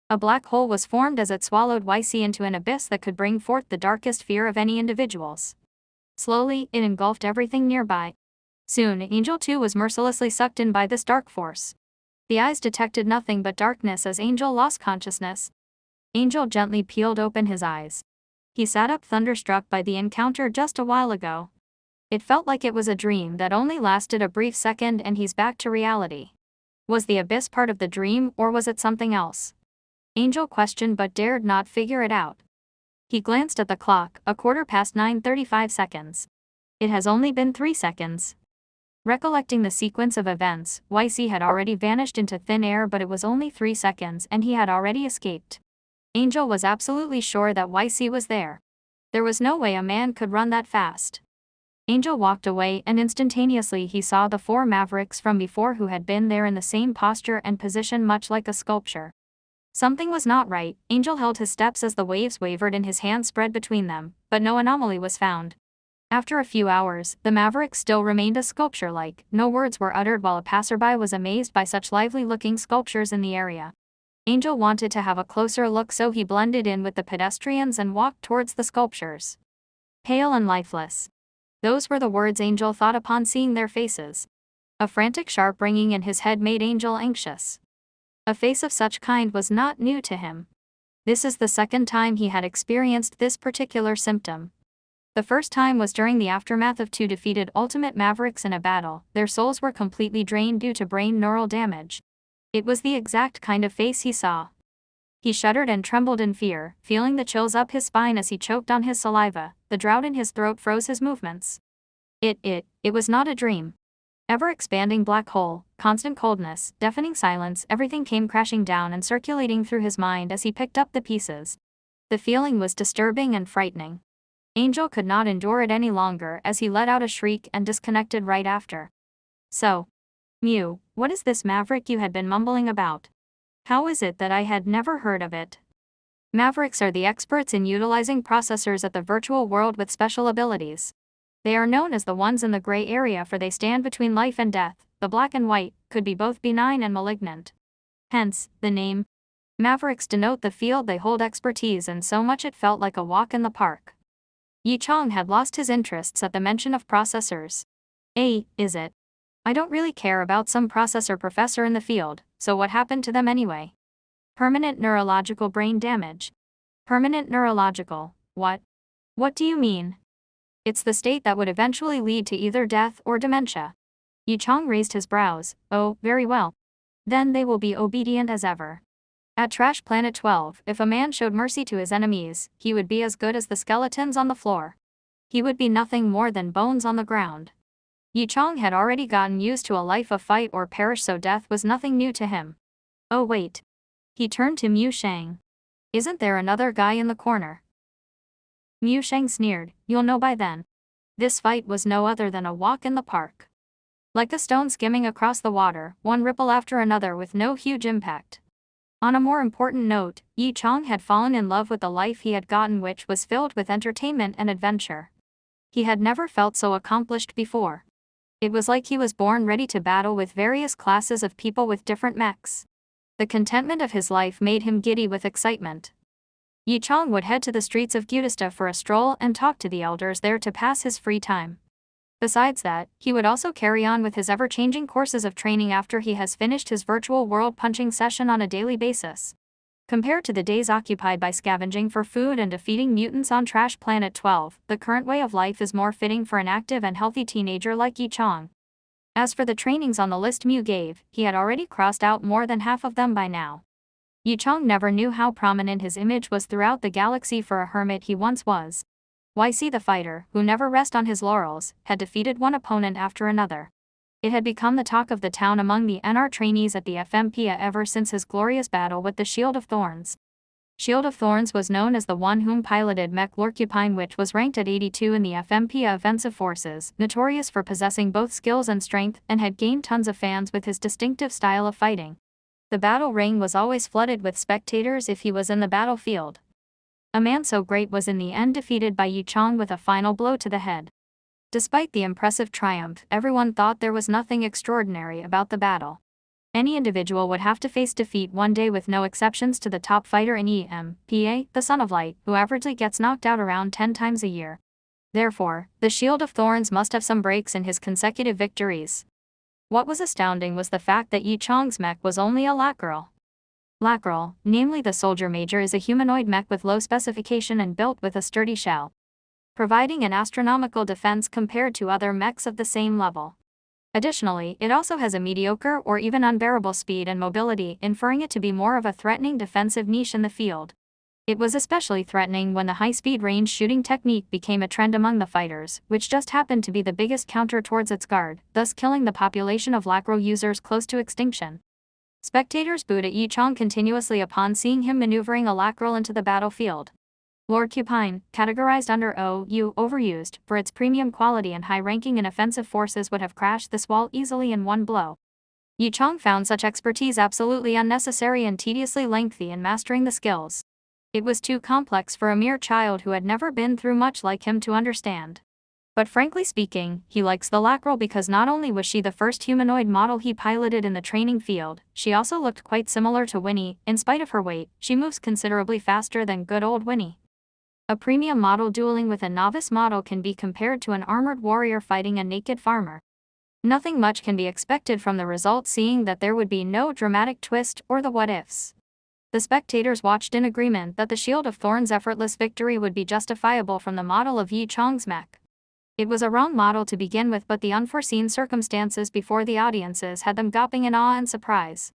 A: A black hole was formed as it swallowed YC into an abyss that could bring forth the darkest fear of any individuals. Slowly, it engulfed everything nearby. Soon, Angel too was mercilessly sucked in by this dark force. The eyes detected nothing but darkness as Angel lost consciousness. Angel gently peeled open his eyes. He sat up thunderstruck by the encounter just a while ago. It felt like it was a dream that only lasted a brief second and he's back to reality. Was the abyss part of the dream or was it something else? Angel questioned but dared not figure it out. He glanced at the clock, 9:35. It has only been 3 seconds. Recollecting the sequence of events, YC had already vanished into thin air, but it was only 3 seconds and he had already escaped. Angel was absolutely sure that YC was there. There was no way a man could run that fast. Angel walked away and instantaneously he saw the 4 Mavericks from before who had been there in the same posture and position much like a sculpture. Something was not right. Angel held his steps as the waves wavered and his hands spread between them, but no anomaly was found. After a few hours, the Mavericks still remained as sculpture-like. No words were uttered while a passerby was amazed by such lively-looking sculptures in the area. Angel wanted to have a closer look, so he blended in with the pedestrians and walked towards the sculptures. Pale and lifeless. Those were the words Angel thought upon seeing their faces. A frantic sharp ringing in his head made Angel anxious. A face of such kind was not new to him. This is the second time he had experienced this particular symptom. The first time was during the aftermath of two defeated ultimate mavericks in a battle. Their souls were completely drained due to brain neural damage. It was the exact kind of face he saw. He shuddered and trembled in fear, feeling the chills up his spine as he choked on his saliva. The drought in his throat froze his movements. It was not a dream. Ever-expanding black hole, constant coldness, deafening silence, everything came crashing down and circulating through his mind as he picked up the pieces. The feeling was disturbing and frightening. Angel could not endure it any longer as he let out a shriek and disconnected right after. So, Mew, what is this maverick you had been mumbling about? How is it that I had never heard of it? Mavericks are the experts in utilizing processors at the virtual world with special abilities. They are known as the ones in the gray area, for they stand between life and death. The black and white could be both benign and malignant. Hence, the name. Mavericks denote the field they hold expertise in, so much it felt like a walk in the park. Yi Chong had lost his interests at the mention of processors. Is it? I don't really care about some processor professor in the field, so what happened to them anyway? Permanent neurological brain damage. Permanent neurological, what? What do you mean? It's the state that would eventually lead to either death or dementia. Yi Chong raised his brows. Oh, very well. Then they will be obedient as ever. At Trash Planet 12, if a man showed mercy to his enemies, he would be as good as the skeletons on the floor. He would be nothing more than bones on the ground. Yi Chong had already gotten used to a life of fight or perish, so death was nothing new to him. Oh wait. He turned to Mu Shang. Isn't there another guy in the corner? Mu Shang sneered. You'll know by then. This fight was no other than a walk in the park. Like a stone skimming across the water, one ripple after another with no huge impact. On a more important note, Yi Chong had fallen in love with the life he had gotten, which was filled with entertainment and adventure. He had never felt so accomplished before. It was like he was born ready to battle with various classes of people with different mechs. The contentment of his life made him giddy with excitement. Yi Chong would head to the streets of Gudista for a stroll and talk to the elders there to pass his free time. Besides that, he would also carry on with his ever-changing courses of training after he has finished his virtual world punching session on a daily basis. Compared to the days occupied by scavenging for food and defeating mutants on Trash Planet 12, the current way of life is more fitting for an active and healthy teenager like Yi Chong. As for the trainings on the list Mew gave, he had already crossed out more than half of them by now. Yi Chong never knew how prominent his image was throughout the galaxy for a hermit he once was. YC the fighter, who never rests on his laurels, had defeated one opponent after another. It had become the talk of the town among the NR trainees at the FMPA ever since his glorious battle with the Shield of Thorns. Shield of Thorns was known as the one whom piloted mech Lorcupine, which was ranked at 82 in the FMPA offensive forces, notorious for possessing both skills and strength, and had gained tons of fans with his distinctive style of fighting. The battle ring was always flooded with spectators if he was in the battlefield. A man so great was in the end defeated by Yi Chong with a final blow to the head. Despite the impressive triumph, everyone thought there was nothing extraordinary about the battle. Any individual would have to face defeat one day, with no exceptions to the top fighter in EMPA, the Son of Light, who averagely gets knocked out around 10 times a year. Therefore, the Shield of Thorns must have some breaks in his consecutive victories. What was astounding was the fact that Yi Chong's mech was only a Lackerl. Lackerl, namely the Soldier Major, is a humanoid mech with low specification and built with a sturdy shell, providing an astronomical defense compared to other mechs of the same level. Additionally, it also has a mediocre or even unbearable speed and mobility, inferring it to be more of a threatening defensive niche in the field. It was especially threatening when the high-speed range shooting technique became a trend among the fighters, which just happened to be the biggest counter towards its guard, thus killing the population of Lackerl users close to extinction. Spectators booed at Yi Chong continuously upon seeing him maneuvering a Lackerl into the battlefield. Lorcupine, categorized under OU overused, for its premium quality and high ranking in offensive forces, would have crashed this wall easily in one blow. Yi Chong found such expertise absolutely unnecessary and tediously lengthy in mastering the skills. It was too complex for a mere child who had never been through much like him to understand. But frankly speaking, he likes the Lackerl because not only was she the first humanoid model he piloted in the training field, she also looked quite similar to Winnie. In spite of her weight, she moves considerably faster than good old Winnie. A premium model dueling with a novice model can be compared to an armored warrior fighting a naked farmer. Nothing much can be expected from the result, seeing that there would be no dramatic twist or the what-ifs. The spectators watched in agreement that the Shield of Thorns' effortless victory would be justifiable from the model of Yi Chang's mech. It was a wrong model to begin with, but the unforeseen circumstances before the audiences had them gawping in awe and surprise.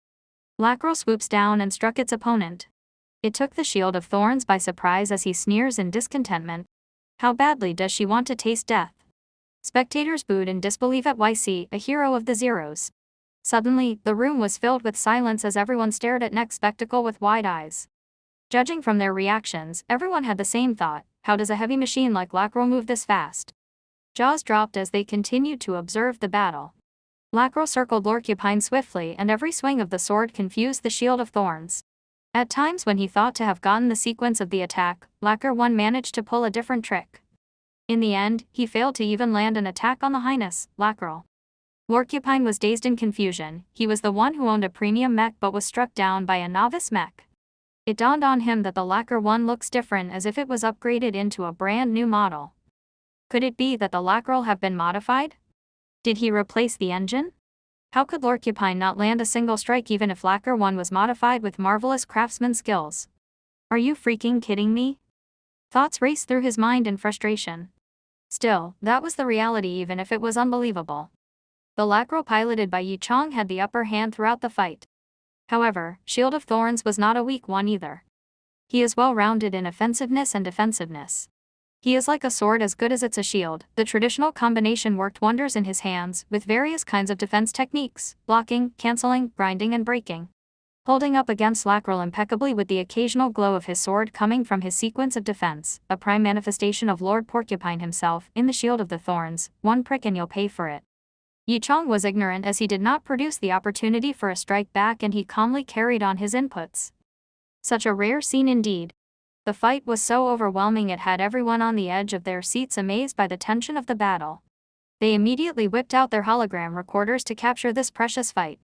A: Lacro swoops down and struck its opponent. It took the Shield of Thorns by surprise as he sneers in discontentment. How badly does she want to taste death? Spectators booed in disbelief at YC, a hero of the Zeros. Suddenly, the room was filled with silence as everyone stared at next spectacle with wide eyes. Judging from their reactions, everyone had the same thought: how does a heavy machine like Lacro move this fast? Jaws dropped as they continued to observe the battle. Lacro circled Lorcupine swiftly, and every swing of the sword confused the Shield of Thorns. At times when he thought to have gotten the sequence of the attack, Lacro 1 managed to pull a different trick. In the end, he failed to even land an attack on the Highness, Lacro. Lorcupine was dazed in confusion. He was the one who owned a premium mech but was struck down by a novice mech. It dawned on him that the Lacro 1 looks different, as if it was upgraded into a brand new model. Could it be that the Lacro have been modified? Did he replace the engine? How could Lorcupine not land a single strike even if Lacro 1 was modified with marvelous craftsman skills? Are you freaking kidding me? Thoughts raced through his mind in frustration. Still, that was the reality even if it was unbelievable. The Lacro piloted by Yi Chang had the upper hand throughout the fight. However, Shield of Thorns was not a weak one either. He is well-rounded in offensiveness and defensiveness. He is like a sword as good as it's a shield. The traditional combination worked wonders in his hands, with various kinds of defense techniques: blocking, canceling, grinding and breaking. Holding up against Lacro impeccably with the occasional glow of his sword coming from his sequence of defense, a prime manifestation of Lord Porcupine himself, in the Shield of the Thorns, one prick and you'll pay for it. Yi Chang was ignorant as he did not produce the opportunity for a strike back, and he calmly carried on his inputs. Such a rare scene indeed. The fight was so overwhelming it had everyone on the edge of their seats amazed by the tension of the battle. They immediately whipped out their hologram recorders to capture this precious fight.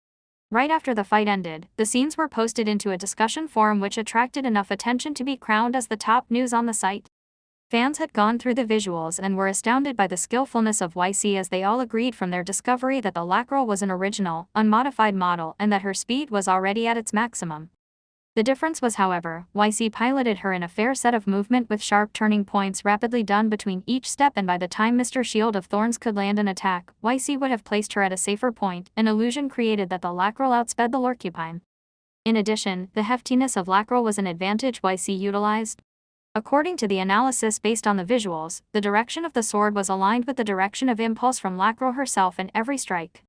A: Right after the fight ended, the scenes were posted into a discussion forum which attracted enough attention to be crowned as the top news on the site. Fans had gone through the visuals and were astounded by the skillfulness of YC, as they all agreed from their discovery that the Lacro was an original, unmodified model and that her speed was already at its maximum. The difference was, however, YC piloted her in a fair set of movement with sharp turning points rapidly done between each step, and by the time Mr. Shield of Thorns could land an attack, YC would have placed her at a safer point, an illusion created that the Lacro outsped the Lorcupine. In addition, the heftiness of Lacro was an advantage YC utilized. According to the analysis based on the visuals, the direction of the sword was aligned with the direction of impulse from Lacro herself in every strike.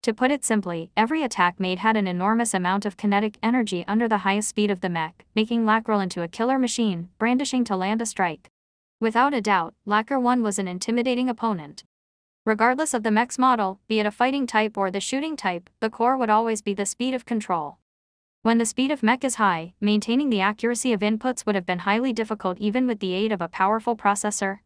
A: To put it simply, every attack made had an enormous amount of kinetic energy under the highest speed of the mech, making Lacro into a killer machine, brandishing to land a strike. Without a doubt, Lacro 1 was an intimidating opponent. Regardless of the mech's model, be it a fighting type or the shooting type, the core would always be the speed of control. When the speed of mech is high, maintaining the accuracy of inputs would have been highly difficult even with the aid of a powerful processor.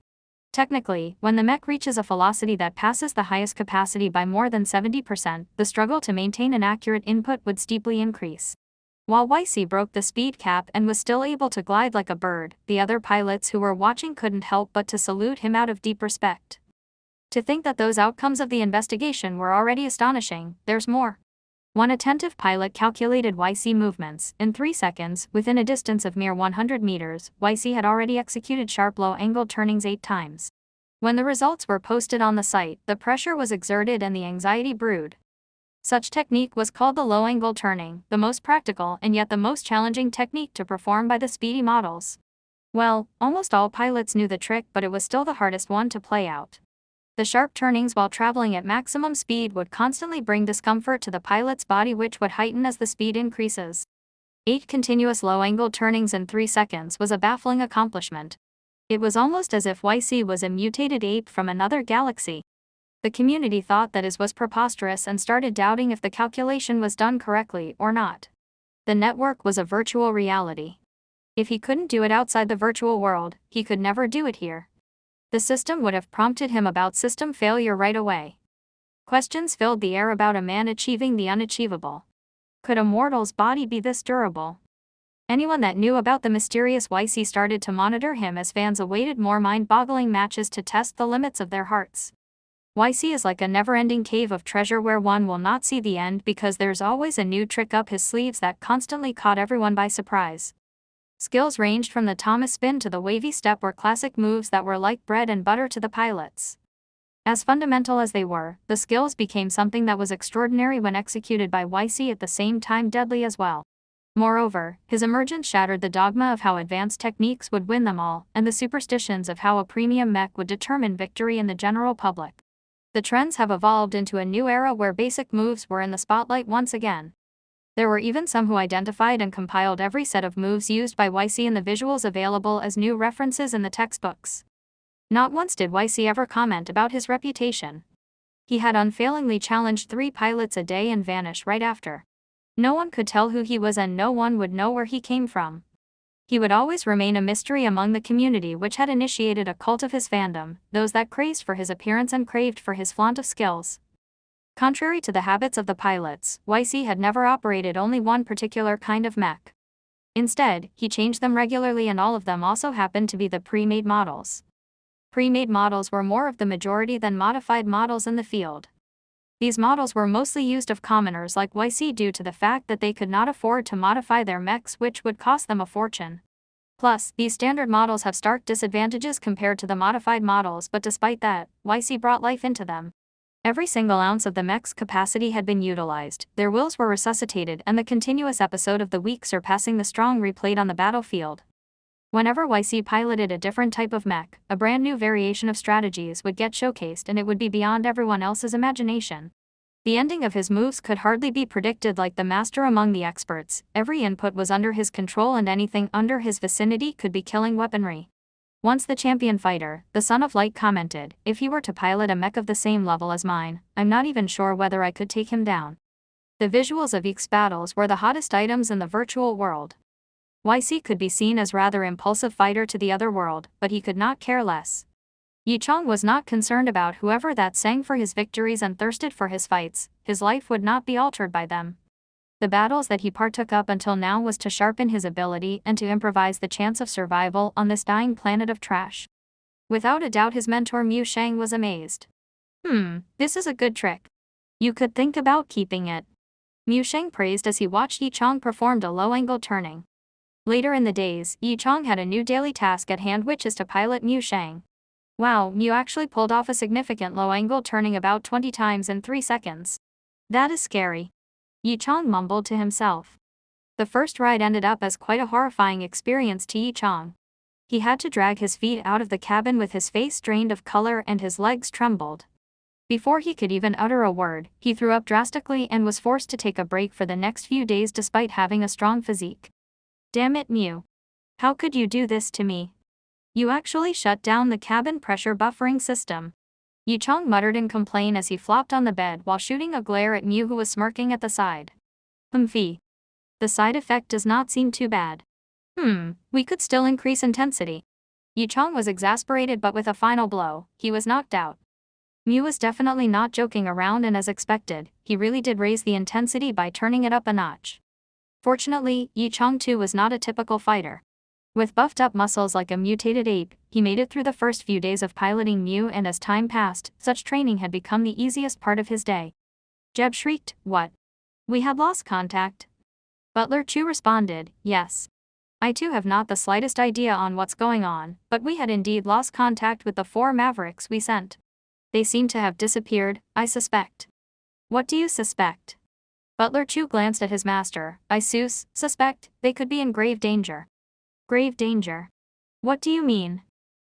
A: Technically, when the mech reaches a velocity that passes the highest capacity by more than 70%, the struggle to maintain an accurate input would steeply increase. While YC broke the speed cap and was still able to glide like a bird, the other pilots who were watching couldn't help but to salute him out of deep respect. To think that those outcomes of the investigation were already astonishing, there's more. One attentive pilot calculated YC movements. In 3 seconds, within a distance of mere 100 meters, YC had already executed sharp low-angled turnings 8 times. When the results were posted on the site, the pressure was exerted and the anxiety brewed. Such technique was called the low-angle turning, the most practical and yet the most challenging technique to perform by the speedy models. Well, almost all pilots knew the trick, but it was still the hardest one to play out. The sharp turnings while traveling at maximum speed would constantly bring discomfort to the pilot's body, which would heighten as the speed increases. 8 continuous low-angled turnings in 3 seconds was a baffling accomplishment. It was almost as if YC was a mutated ape from another galaxy. The community thought that it was preposterous and started doubting if the calculation was done correctly or not. The network was a virtual reality. If he couldn't do it outside the virtual world, he could never do it here. The system would have prompted him about system failure right away. Questions filled the air about a man achieving the unachievable. Could a mortal's body be this durable? Anyone that knew about the mysterious YC started to monitor him as fans awaited more mind-boggling matches to test the limits of their hearts. YC is like a never-ending cave of treasure where one will not see the end because there's always a new trick up his sleeves that constantly caught everyone by surprise. Skills ranged from the Thomas spin to the wavy step were classic moves that were like bread and butter to the pilots. As fundamental as they were, the skills became something that was extraordinary when executed by YC, at the same time deadly as well. Moreover, his emergence shattered the dogma of how advanced techniques would win them all, and the superstitions of how a premium mech would determine victory in the general public. The trends have evolved into a new era where basic moves were in the spotlight once again. There were even some who identified and compiled every set of moves used by YC in the visuals available as new references in the textbooks. Not once did YC ever comment about his reputation. He had unfailingly challenged 3 pilots a day and vanished right after. No one could tell who he was and no one would know where he came from. He would always remain a mystery among the community which had initiated a cult of his fandom, those that crazed for his appearance and craved for his flaunt of skills. Contrary to the habits of the pilots, YC had never operated only one particular kind of mech. Instead, he changed them regularly, and all of them also happened to be the pre-made models. Pre-made models were more of the majority than modified models in the field. These models were mostly used of commoners like YC due to the fact that they could not afford to modify their mechs, which would cost them a fortune. Plus, these standard models have stark disadvantages compared to the modified models, but despite that, YC brought life into them. Every single ounce of the mech's capacity had been utilized, their wills were resuscitated, and the continuous episode of the week surpassing the strong replayed on the battlefield. Whenever YC piloted a different type of mech, a brand new variation of strategies would get showcased, and it would be beyond everyone else's imagination. The ending of his moves could hardly be predicted. Like the master among the experts, every input was under his control and anything under his vicinity could be killing weaponry. Once the champion fighter, the Son of Light, commented, "If he were to pilot a mech of the same level as mine, I'm not even sure whether I could take him down." The visuals of Eek's battles were the hottest items in the virtual world. YC could be seen as rather impulsive fighter to the other world, but he could not care less. Yichang was not concerned about whoever that sang for his victories and thirsted for his fights, his life would not be altered by them. The battles that he partook up until now was to sharpen his ability and to improvise the chance of survival on this dying planet of trash. Without a doubt his mentor Mu Shang was amazed. This is a good trick. You could think about keeping it. Mu Shang praised as he watched Yichang perform a low-angle turning. Later in the days, Yichang had a new daily task at hand, which is to pilot Mu Shang. Wow, Mu actually pulled off a significant low-angle turning about 20 times in 3 seconds. That is scary. Yichang mumbled to himself. The first ride ended up as quite a horrifying experience to Yichang. He had to drag his feet out of the cabin with his face drained of color and his legs trembled. Before he could even utter a word, he threw up drastically and was forced to take a break for the next few days despite having a strong physique. Damn it, Mu. How could you do this to me? You actually shut down the cabin pressure buffering system. Yichang muttered in complaint as he flopped on the bed while shooting a glare at Mu, who was smirking at the side. Fee. The side effect does not seem too bad. We could still increase intensity. Yichang was exasperated, but with a final blow, he was knocked out. Mu was definitely not joking around, and as expected, he really did raise the intensity by turning it up a notch. Fortunately, Yichang too was not a typical fighter. With buffed-up muscles like a mutated ape, he made it through the first few days of piloting Mu, and as time passed, such training had become the easiest part of his day. Jeb shrieked, "What? We had lost contact?" Butler Chu responded, "Yes. I too have not the slightest idea on what's going on, but we had indeed lost contact with the 4 Mavericks we sent. They seem to have disappeared, I suspect." "What do you suspect?" Butler Chu glanced at his master. "I suspect they could be in grave danger." "Grave danger? What do you mean?"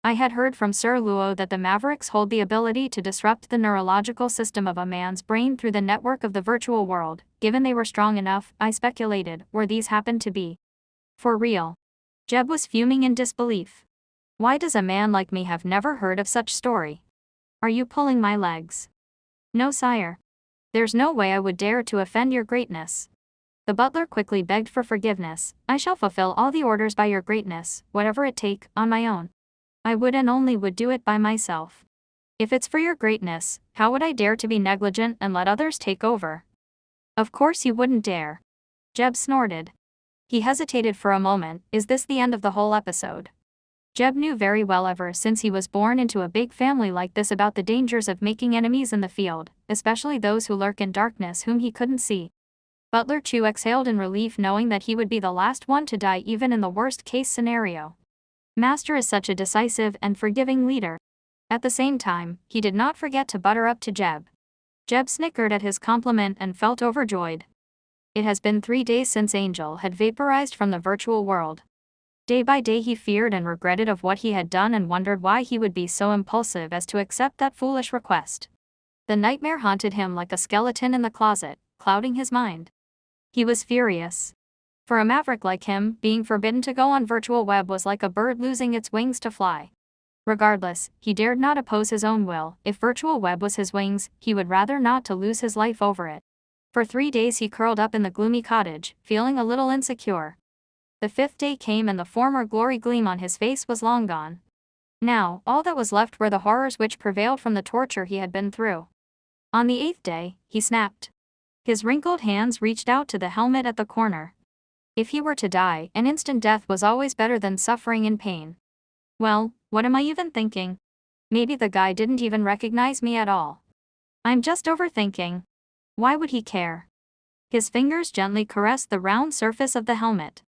A: "I had heard from Sir Luo that the Mavericks hold the ability to disrupt the neurological system of a man's brain through the network of the virtual world. Given they were strong enough, I speculated, where these happened to be." "For real?" Jeb was fuming in disbelief. "Why does a man like me have never heard of such story? Are you pulling my legs?" "No, sire. There's no way I would dare to offend your greatness." The butler quickly begged for forgiveness. "I shall fulfill all the orders by your greatness, whatever it take, on my own. I would and only would do it by myself. If it's for your greatness, how would I dare to be negligent and let others take over?" "Of course you wouldn't dare." Jeb snorted. He hesitated for a moment. Is this the end of the whole episode? Jeb knew very well ever since he was born into a big family like this about the dangers of making enemies in the field, especially those who lurk in darkness whom he couldn't see. Butler Chu exhaled in relief knowing that he would be the last one to die even in the worst-case scenario. Master is such a decisive and forgiving leader. At the same time, he did not forget to butter up to Jeb. Jeb snickered at his compliment and felt overjoyed. It has been 3 days since Angel had vaporized from the virtual world. Day by day he feared and regretted of what he had done and wondered why he would be so impulsive as to accept that foolish request. The nightmare haunted him like a skeleton in the closet, clouding his mind. He was furious. For a maverick like him, being forbidden to go on virtual web was like a bird losing its wings to fly. Regardless, he dared not oppose his own will. If virtual web was his wings, he would rather not to lose his life over it. For 3 days he curled up in the gloomy cottage, feeling a little insecure. The 5th day came and the former glory gleam on his face was long gone. Now, all that was left were the horrors which prevailed from the torture he had been through. On the 8th day, he snapped. His wrinkled hands reached out to the helmet at the corner. If he were to die, an instant death was always better than suffering in pain. Well, what am I even thinking? Maybe the guy didn't even recognize me at all. I'm just overthinking. Why would he care? His fingers gently caressed the round surface of the helmet.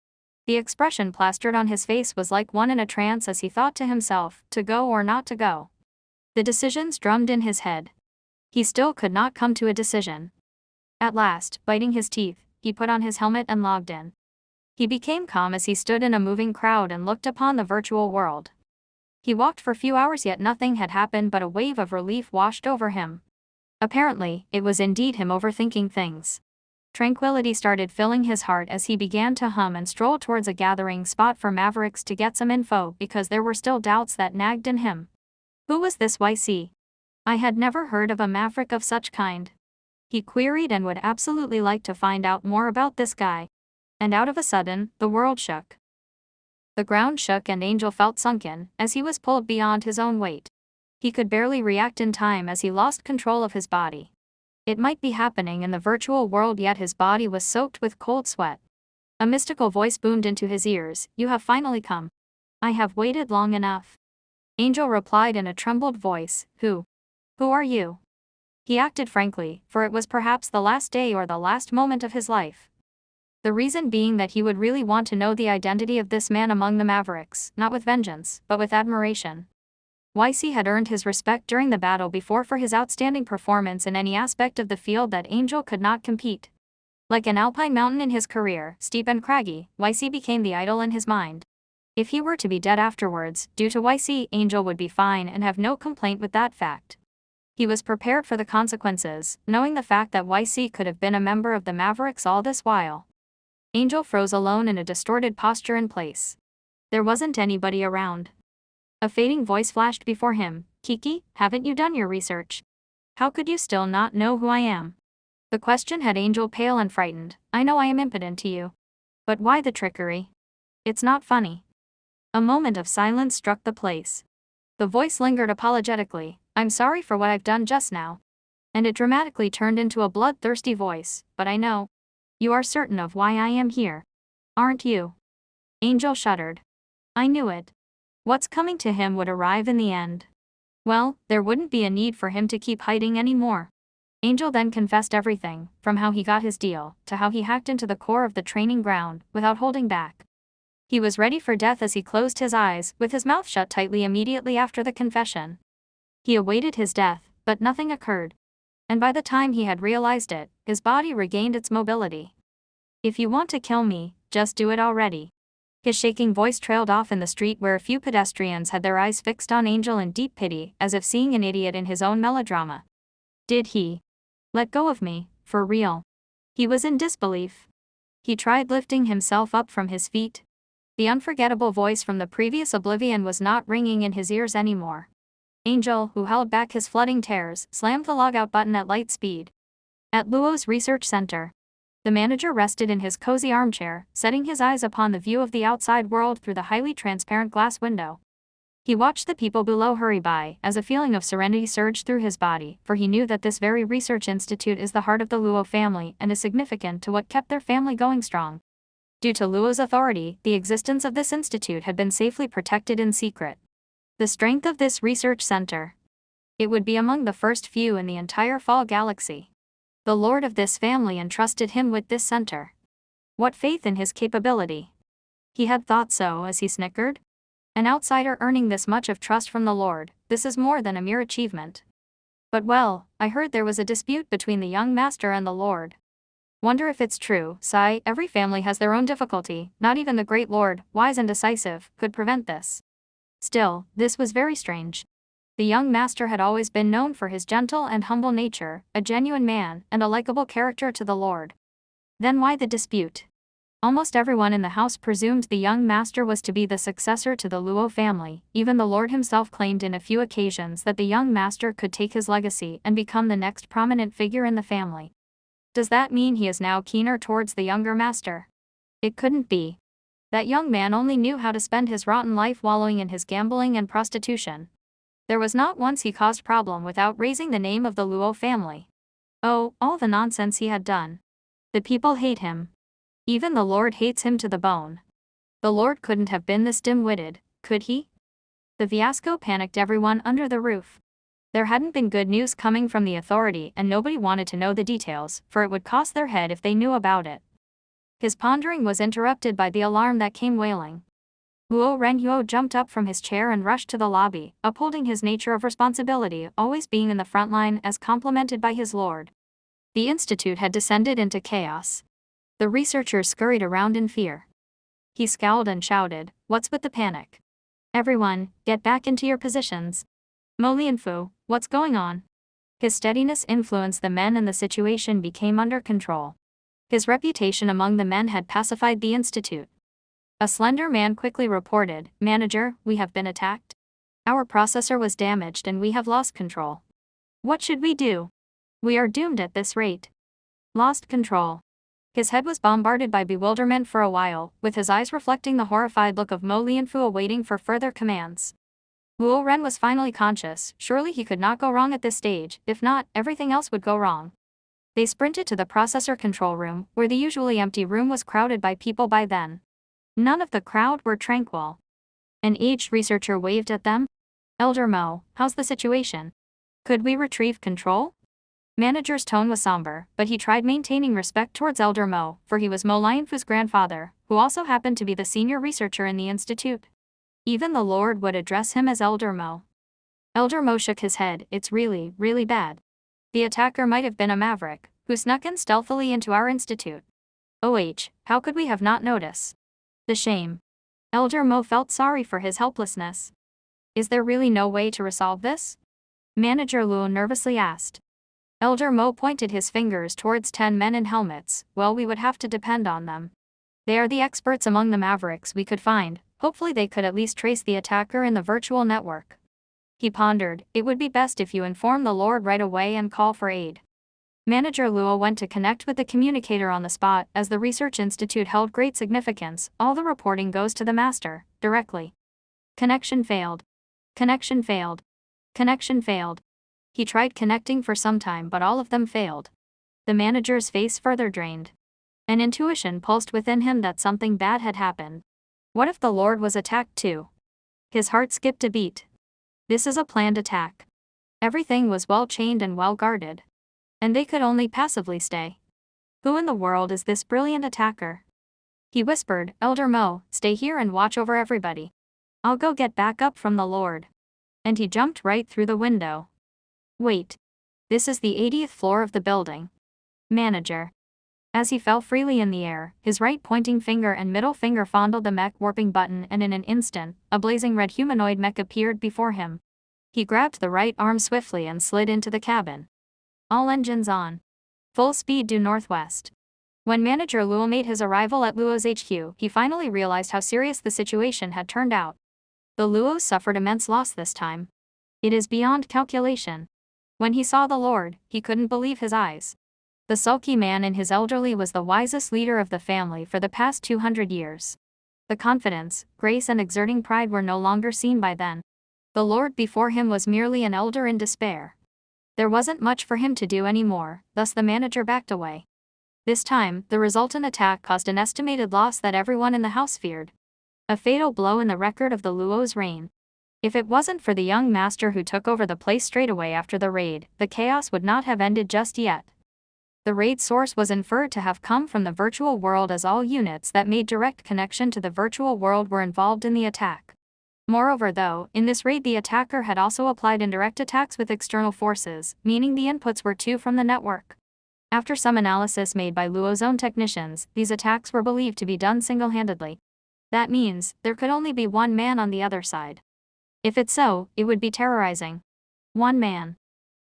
A: The expression plastered on his face was like one in a trance as he thought to himself, to go or not to go. The decisions drummed in his head. He still could not come to a decision. At last, biting his teeth, he put on his helmet and logged in. He became calm as he stood in a moving crowd and looked upon the virtual world. He walked for few hours yet nothing had happened but a wave of relief washed over him. Apparently, it was indeed him overthinking things. Tranquility started filling his heart as he began to hum and stroll towards a gathering spot for mavericks to get some info because there were still doubts that nagged in him. Who was this YC? I had never heard of a maverick of such kind. He queried and would absolutely like to find out more about this guy. And out of a sudden, the world shook. The ground shook and Angel felt sunken, as he was pulled beyond his own weight. He could barely react in time as he lost control of his body. It might be happening in the virtual world yet his body was soaked with cold sweat. A mystical voice boomed into his ears, "You have finally come. I have waited long enough." Angel replied in a trembled voice, Who are you?" He acted frankly, for it was perhaps the last day or the last moment of his life. The reason being that he would really want to know the identity of this man among the mavericks, not with vengeance, but with admiration. YC had earned his respect during the battle before for his outstanding performance in any aspect of the field that Angel could not compete. Like an alpine mountain in his career, steep and craggy, YC became the idol in his mind. If he were to be dead afterwards, due to YC, Angel would be fine and have no complaint with that fact. He was prepared for the consequences, knowing the fact that YC could have been a member of the Mavericks all this while. Angel froze alone in a distorted posture in place. There wasn't anybody around. A fading voice flashed before him, "Kiki, haven't you done your research? How could you still not know who I am?" The question had Angel pale and frightened. "I know I am impotent to you. But why the trickery? It's not funny." A moment of silence struck the place. The voice lingered apologetically, "I'm sorry for what I've done just now." And it dramatically turned into a bloodthirsty voice, "But I know. You are certain of why I am here, aren't you?" Angel shuddered. I knew it. What's coming to him would arrive in the end. Well, there wouldn't be a need for him to keep hiding anymore. Angel then confessed everything, from how he got his deal, to how he hacked into the core of the training ground, without holding back. He was ready for death as he closed his eyes, with his mouth shut tightly immediately after the confession. He awaited his death, but nothing occurred. And by the time he had realized it, his body regained its mobility. "If you want to kill me, just do it already." His shaking voice trailed off in the street where a few pedestrians had their eyes fixed on Angel in deep pity, as if seeing an idiot in his own melodrama. Did he let go of me, for real? He was in disbelief. He tried lifting himself up from his feet. The unforgettable voice from the previous oblivion was not ringing in his ears anymore. Angel, who held back his flooding tears, slammed the logout button at light speed. At Luo's research center, the manager rested in his cozy armchair, setting his eyes upon the view of the outside world through the highly transparent glass window. He watched the people below hurry by, as a feeling of serenity surged through his body, for he knew that this very research institute is the heart of the Luo family and is significant to what kept their family going strong. Due to Luo's authority, the existence of this institute had been safely protected in secret. The strength of this research center. It would be among the first few in the entire Fall Galaxy. The lord of this family entrusted him with this center. What faith in his capability! He had thought so as he snickered. An outsider earning this much of trust from the lord, this is more than a mere achievement. But well, I heard there was a dispute between the young master and the lord. Wonder if it's true, sigh, every family has their own difficulty, not even the great lord, wise and decisive, could prevent this. Still, this was very strange. The young master had always been known for his gentle and humble nature, a genuine man, and a likable character to the lord. Then why the dispute? Almost everyone in the house presumed the young master was to be the successor to the Luo family. Even the lord himself claimed in a few occasions that the young master could take his legacy and become the next prominent figure in the family. Does that mean he is now keener towards the younger master? It couldn't be. That young man only knew how to spend his rotten life wallowing in his gambling and prostitution. There was not once he caused problem without raising the name of the Luo family. Oh, all the nonsense he had done. The people hate him. Even the lord hates him to the bone. The lord couldn't have been this dim-witted, could he? The fiasco panicked everyone under the roof. There hadn't been good news coming from the authority and nobody wanted to know the details, for it would cost their head if they knew about it. His pondering was interrupted by the alarm that came wailing. Luo Renhuo jumped up from his chair and rushed to the lobby, upholding his nature of responsibility, always being in the front line as complimented by his lord. The institute had descended into chaos. The researchers scurried around in fear. He scowled and shouted, "What's with the panic? Everyone, get back into your positions. Mo Lianfu, what's going on?" His steadiness influenced the men and the situation became under control. His reputation among the men had pacified the institute. A slender man quickly reported, "Manager, we have been attacked. Our processor was damaged and we have lost control. What should we do? We are doomed at this rate." Lost control. His head was bombarded by bewilderment for a while, with his eyes reflecting the horrified look of Mo Lianfu awaiting for further commands. Luo Ren was finally conscious. Surely he could not go wrong at this stage, if not, everything else would go wrong. They sprinted to the processor control room, where the usually empty room was crowded by people by then. None of the crowd were tranquil. An aged researcher waved at them. "Elder Mo, how's the situation? Could we retrieve control?" Manager's tone was somber, but he tried maintaining respect towards Elder Mo, for he was Mo Lianfu's grandfather, who also happened to be the senior researcher in the institute. Even the lord would address him as Elder Mo. Elder Mo shook his head. "It's really, really bad. The attacker might have been a maverick, who snuck in stealthily into our institute. OH, how could we have not noticed? The shame." Elder Mo felt sorry for his helplessness. "Is there really no way to resolve this?" Manager Luo nervously asked. Elder Mo pointed his fingers towards 10 men in helmets. "Well, we would have to depend on them. They are the experts among the mavericks we could find. Hopefully they could at least trace the attacker in the virtual network." He pondered, "It would be best if you inform the lord right away and call for aid." Manager Luo went to connect with the communicator on the spot. As the research institute held great significance, all the reporting goes to the master, directly. Connection failed. Connection failed. Connection failed. He tried connecting for some time but all of them failed. The manager's face further drained. An intuition pulsed within him that something bad had happened. What if the lord was attacked too? His heart skipped a beat. This is a planned attack. Everything was well chained and well guarded. And they could only passively stay. Who in the world is this brilliant attacker? He whispered, "Elder Mo, stay here and watch over everybody. I'll go get backup from the lord." And he jumped right through the window. Wait. This is the 80th floor of the building. Manager. As he fell freely in the air, his right pointing finger and middle finger fondled the mech warping button and in an instant, a blazing red humanoid mech appeared before him. He grabbed the right arm swiftly and slid into the cabin. All engines on. Full speed due northwest. When Manager Luo made his arrival at Luo's HQ, he finally realized how serious the situation had turned out. The Luos suffered immense loss this time. It is beyond calculation. When he saw the lord, he couldn't believe his eyes. The sulky man in his elderly was the wisest leader of the family for the past 200 years. The confidence, grace and exerting pride were no longer seen by then. The lord before him was merely an elder in despair. There wasn't much for him to do anymore, thus the manager backed away. This time, the resultant attack caused an estimated loss that everyone in the house feared. A fatal blow in the record of the Luo's reign. If it wasn't for the young master who took over the place straight away after the raid, the chaos would not have ended just yet. The raid source was inferred to have come from the virtual world, as all units that made direct connection to the virtual world were involved in the attack. Moreover, though, in this raid the attacker had also applied indirect attacks with external forces, meaning the inputs were too from the network. After some analysis made by Luo's own technicians, these attacks were believed to be done single-handedly. That means, there could only be one man on the other side. If it's so, it would be terrorizing. One man.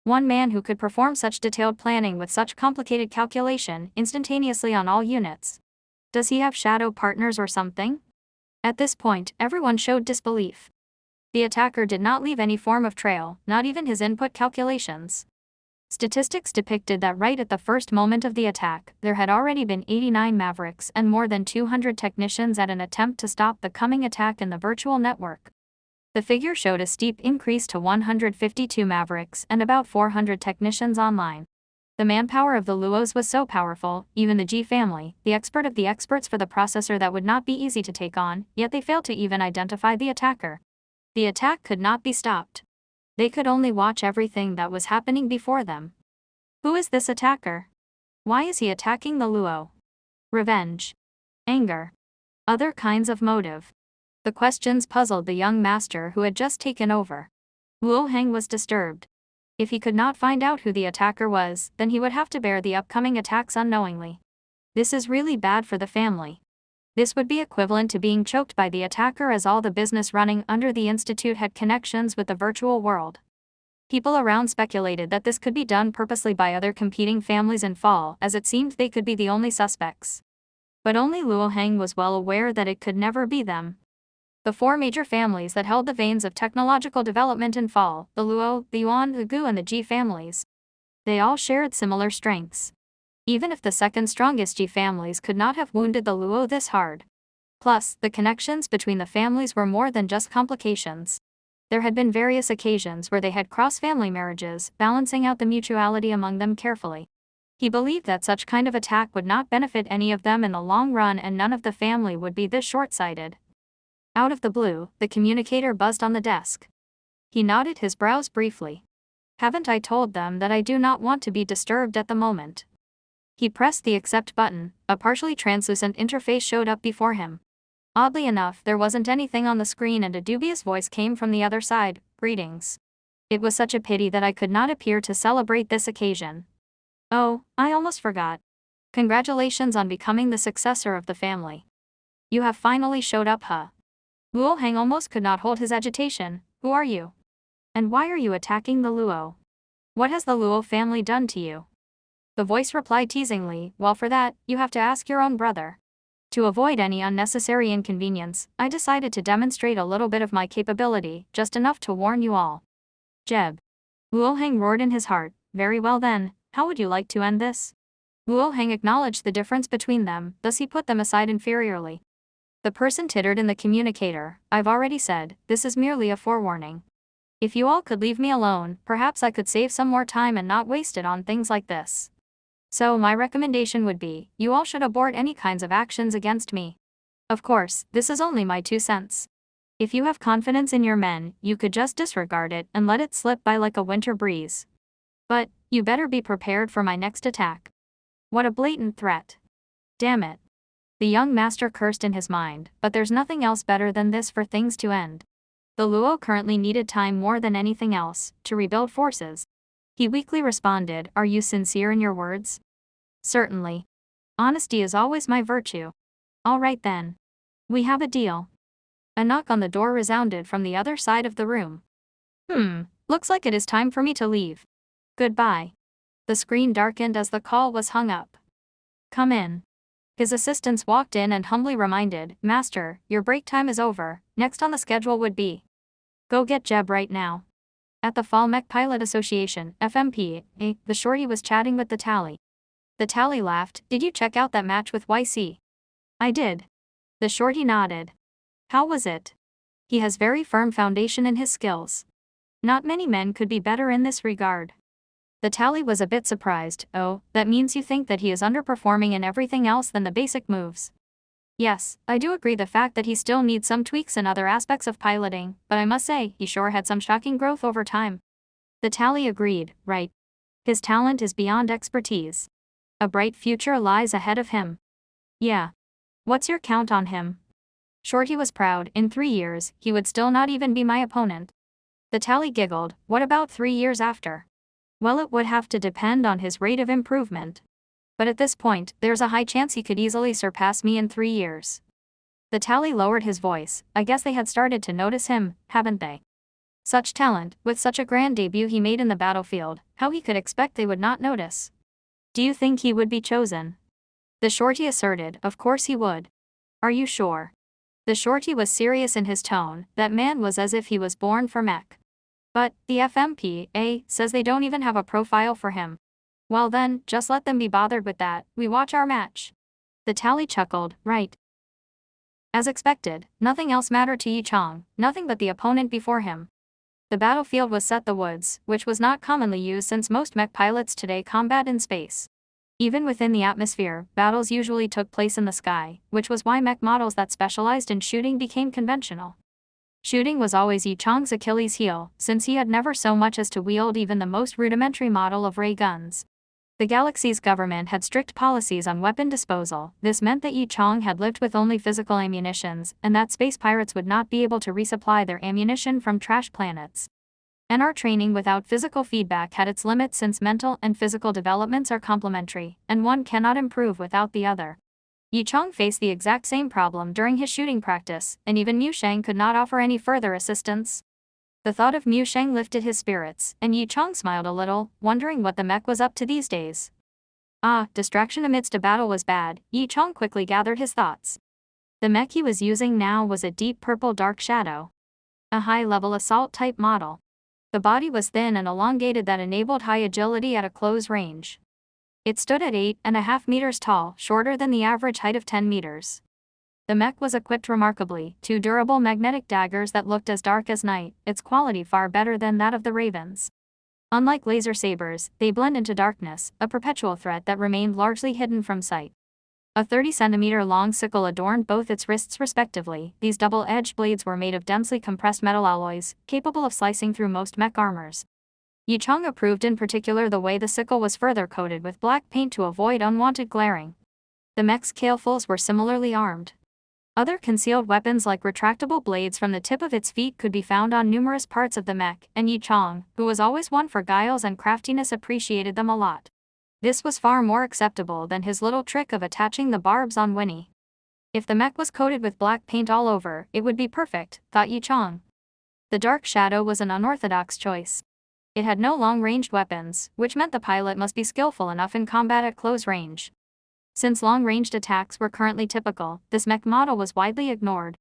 A: One man who could perform such detailed planning with such complicated calculation instantaneously on all units. Does he have shadow partners or something? At this point, everyone showed disbelief. The attacker did not leave any form of trail, not even his input calculations. Statistics depicted that right at the first moment of the attack, there had already been 89 Mavericks and more than 200 technicians at an attempt to stop the coming attack in the virtual network. The figure showed a steep increase to 152 Mavericks and about 400 technicians online. The manpower of the Luos was so powerful, even the G family, the expert of the experts for the processor, that would not be easy to take on, yet they failed to even identify the attacker. The attack could not be stopped. They could only watch everything that was happening before them. Who is this attacker? Why is he attacking the Luo? Revenge. Anger. Other kinds of motive. The questions puzzled the young master who had just taken over. Luo Heng was disturbed. If he could not find out who the attacker was, then he would have to bear the upcoming attacks unknowingly. This is really bad for the family. This would be equivalent to being choked by the attacker, as all the business running under the institute had connections with the virtual world. People around speculated that this could be done purposely by other competing families in Fall, as it seemed they could be the only suspects. But only Luo Heng was well aware that it could never be them. The four major families that held the veins of technological development in Fall, the Luo, the Yuan, the Gu and the Ji families. They all shared similar strengths. Even if the second strongest Ji families could not have wounded the Luo this hard. Plus, the connections between the families were more than just complications. There had been various occasions where they had cross-family marriages, balancing out the mutuality among them carefully. He believed that such kind of attack would not benefit any of them in the long run, and none of the family would be this short-sighted. Out of the blue, the communicator buzzed on the desk. He knotted his brows briefly. Haven't I told them that I do not want to be disturbed at the moment? He pressed the accept button. A partially translucent interface showed up before him. Oddly enough, there wasn't anything on the screen, and a dubious voice came from the other side. Greetings. It was such a pity that I could not appear to celebrate this occasion. Oh, I almost forgot. Congratulations on becoming the successor of the family. You have finally showed up, huh? Luo Heng almost could not hold his agitation. Who are you? And why are you attacking the Luo? What has the Luo family done to you? The voice replied teasingly, well, for that, you have to ask your own brother. To avoid any unnecessary inconvenience, I decided to demonstrate a little bit of my capability, just enough to warn you all. Jeb. Luo Heng roared in his heart. Very well then, how would you like to end this? Luo Heng acknowledged the difference between them, thus he put them aside inferiorly. The person tittered in the communicator. I've already said, this is merely a forewarning. If you all could leave me alone, perhaps I could save some more time and not waste it on things like this. So my recommendation would be, you all should abort any kinds of actions against me. Of course, this is only my 2 cents. If you have confidence in your men, you could just disregard it and let it slip by like a winter breeze. But, you better be prepared for my next attack. What a blatant threat. Damn it. The young master cursed in his mind, but there's nothing else better than this for things to end. The Luo currently needed time more than anything else, to rebuild forces. He weakly responded, are you sincere in your words? Certainly. Honesty is always my virtue. All right then. We have a deal. A knock on the door resounded from the other side of the room. Looks like it is time for me to leave. Goodbye. The screen darkened as the call was hung up. Come in. His assistants walked in and humbly reminded, Master, your break time is over, next on the schedule would be. Go get Jeb right now. At the Fall Mech Pilot Association, FMP, the shorty was chatting with the Tally. The Tally laughed, did you check out that match with YC? I did. The shorty nodded. How was it? He has very firm foundation in his skills. Not many men could be better in this regard. The tally was a bit surprised. Oh, that means you think that he is underperforming in everything else than the basic moves. Yes, I do agree the fact that he still needs some tweaks in other aspects of piloting, but I must say, he sure had some shocking growth over time. The tally agreed, right. His talent is beyond expertise. A bright future lies ahead of him. Yeah. What's your count on him? Shorty was proud. In 3 years, he would still not even be my opponent. The tally giggled. What about 3 years after? Well, it would have to depend on his rate of improvement. But at this point, there's a high chance he could easily surpass me in 3 years. The tally lowered his voice. I guess they had started to notice him, haven't they? Such talent, with such a grand debut he made in the battlefield, how he could expect they would not notice? Do you think he would be chosen? The shorty asserted. Of course he would. Are you sure? The shorty was serious in his tone. That man was as if he was born for mech. But, the FMPA says they don't even have a profile for him. Well then, just let them be bothered with that, we watch our match. The tally chuckled, right. As expected, nothing else mattered to Yi Chong, nothing but the opponent before him. The battlefield was set the woods, which was not commonly used since most mech pilots today combat in space. Even within the atmosphere, battles usually took place in the sky, which was why mech models that specialized in shooting became conventional. Shooting was always Yi Chong's Achilles heel, since he had never so much as to wield even the most rudimentary model of ray guns. The galaxy's government had strict policies on weapon disposal. This meant that Yi Chong had lived with only physical ammunitions, and that space pirates would not be able to resupply their ammunition from trash planets. And our training without physical feedback had its limits since mental and physical developments are complementary, and one cannot improve without the other. Yi Chong faced the exact same problem during his shooting practice, and even Mu Sheng could not offer any further assistance. The thought of Mu Sheng lifted his spirits, and Yi Chong smiled a little, wondering what the mech was up to these days. Distraction amidst a battle was bad. Yi Chong quickly gathered his thoughts. The mech he was using now was a deep purple dark shadow. A high-level assault-type model. The body was thin and elongated that enabled high agility at a close range. It stood at 8.5 meters tall, shorter than the average height of 10 meters. The mech was equipped remarkably, 2 durable magnetic daggers that looked as dark as night, its quality far better than that of the Ravens. Unlike laser sabers, they blend into darkness, a perpetual threat that remained largely hidden from sight. A 30-centimeter-long sickle adorned both its wrists respectively. These double-edged blades were made of densely compressed metal alloys, capable of slicing through most mech armors. Yi Chong approved in particular the way the sickle was further coated with black paint to avoid unwanted glaring. The mech's calefuls were similarly armed. Other concealed weapons like retractable blades from the tip of its feet could be found on numerous parts of the mech, and Yi Chong, who was always one for guiles and craftiness, appreciated them a lot. This was far more acceptable than his little trick of attaching the barbs on Winnie. If the mech was coated with black paint all over, it would be perfect, thought Yi Chong. The dark shadow was an unorthodox choice. It had no long-ranged weapons, which meant the pilot must be skillful enough in combat at close range. Since long-ranged attacks were currently typical, this mech model was widely ignored.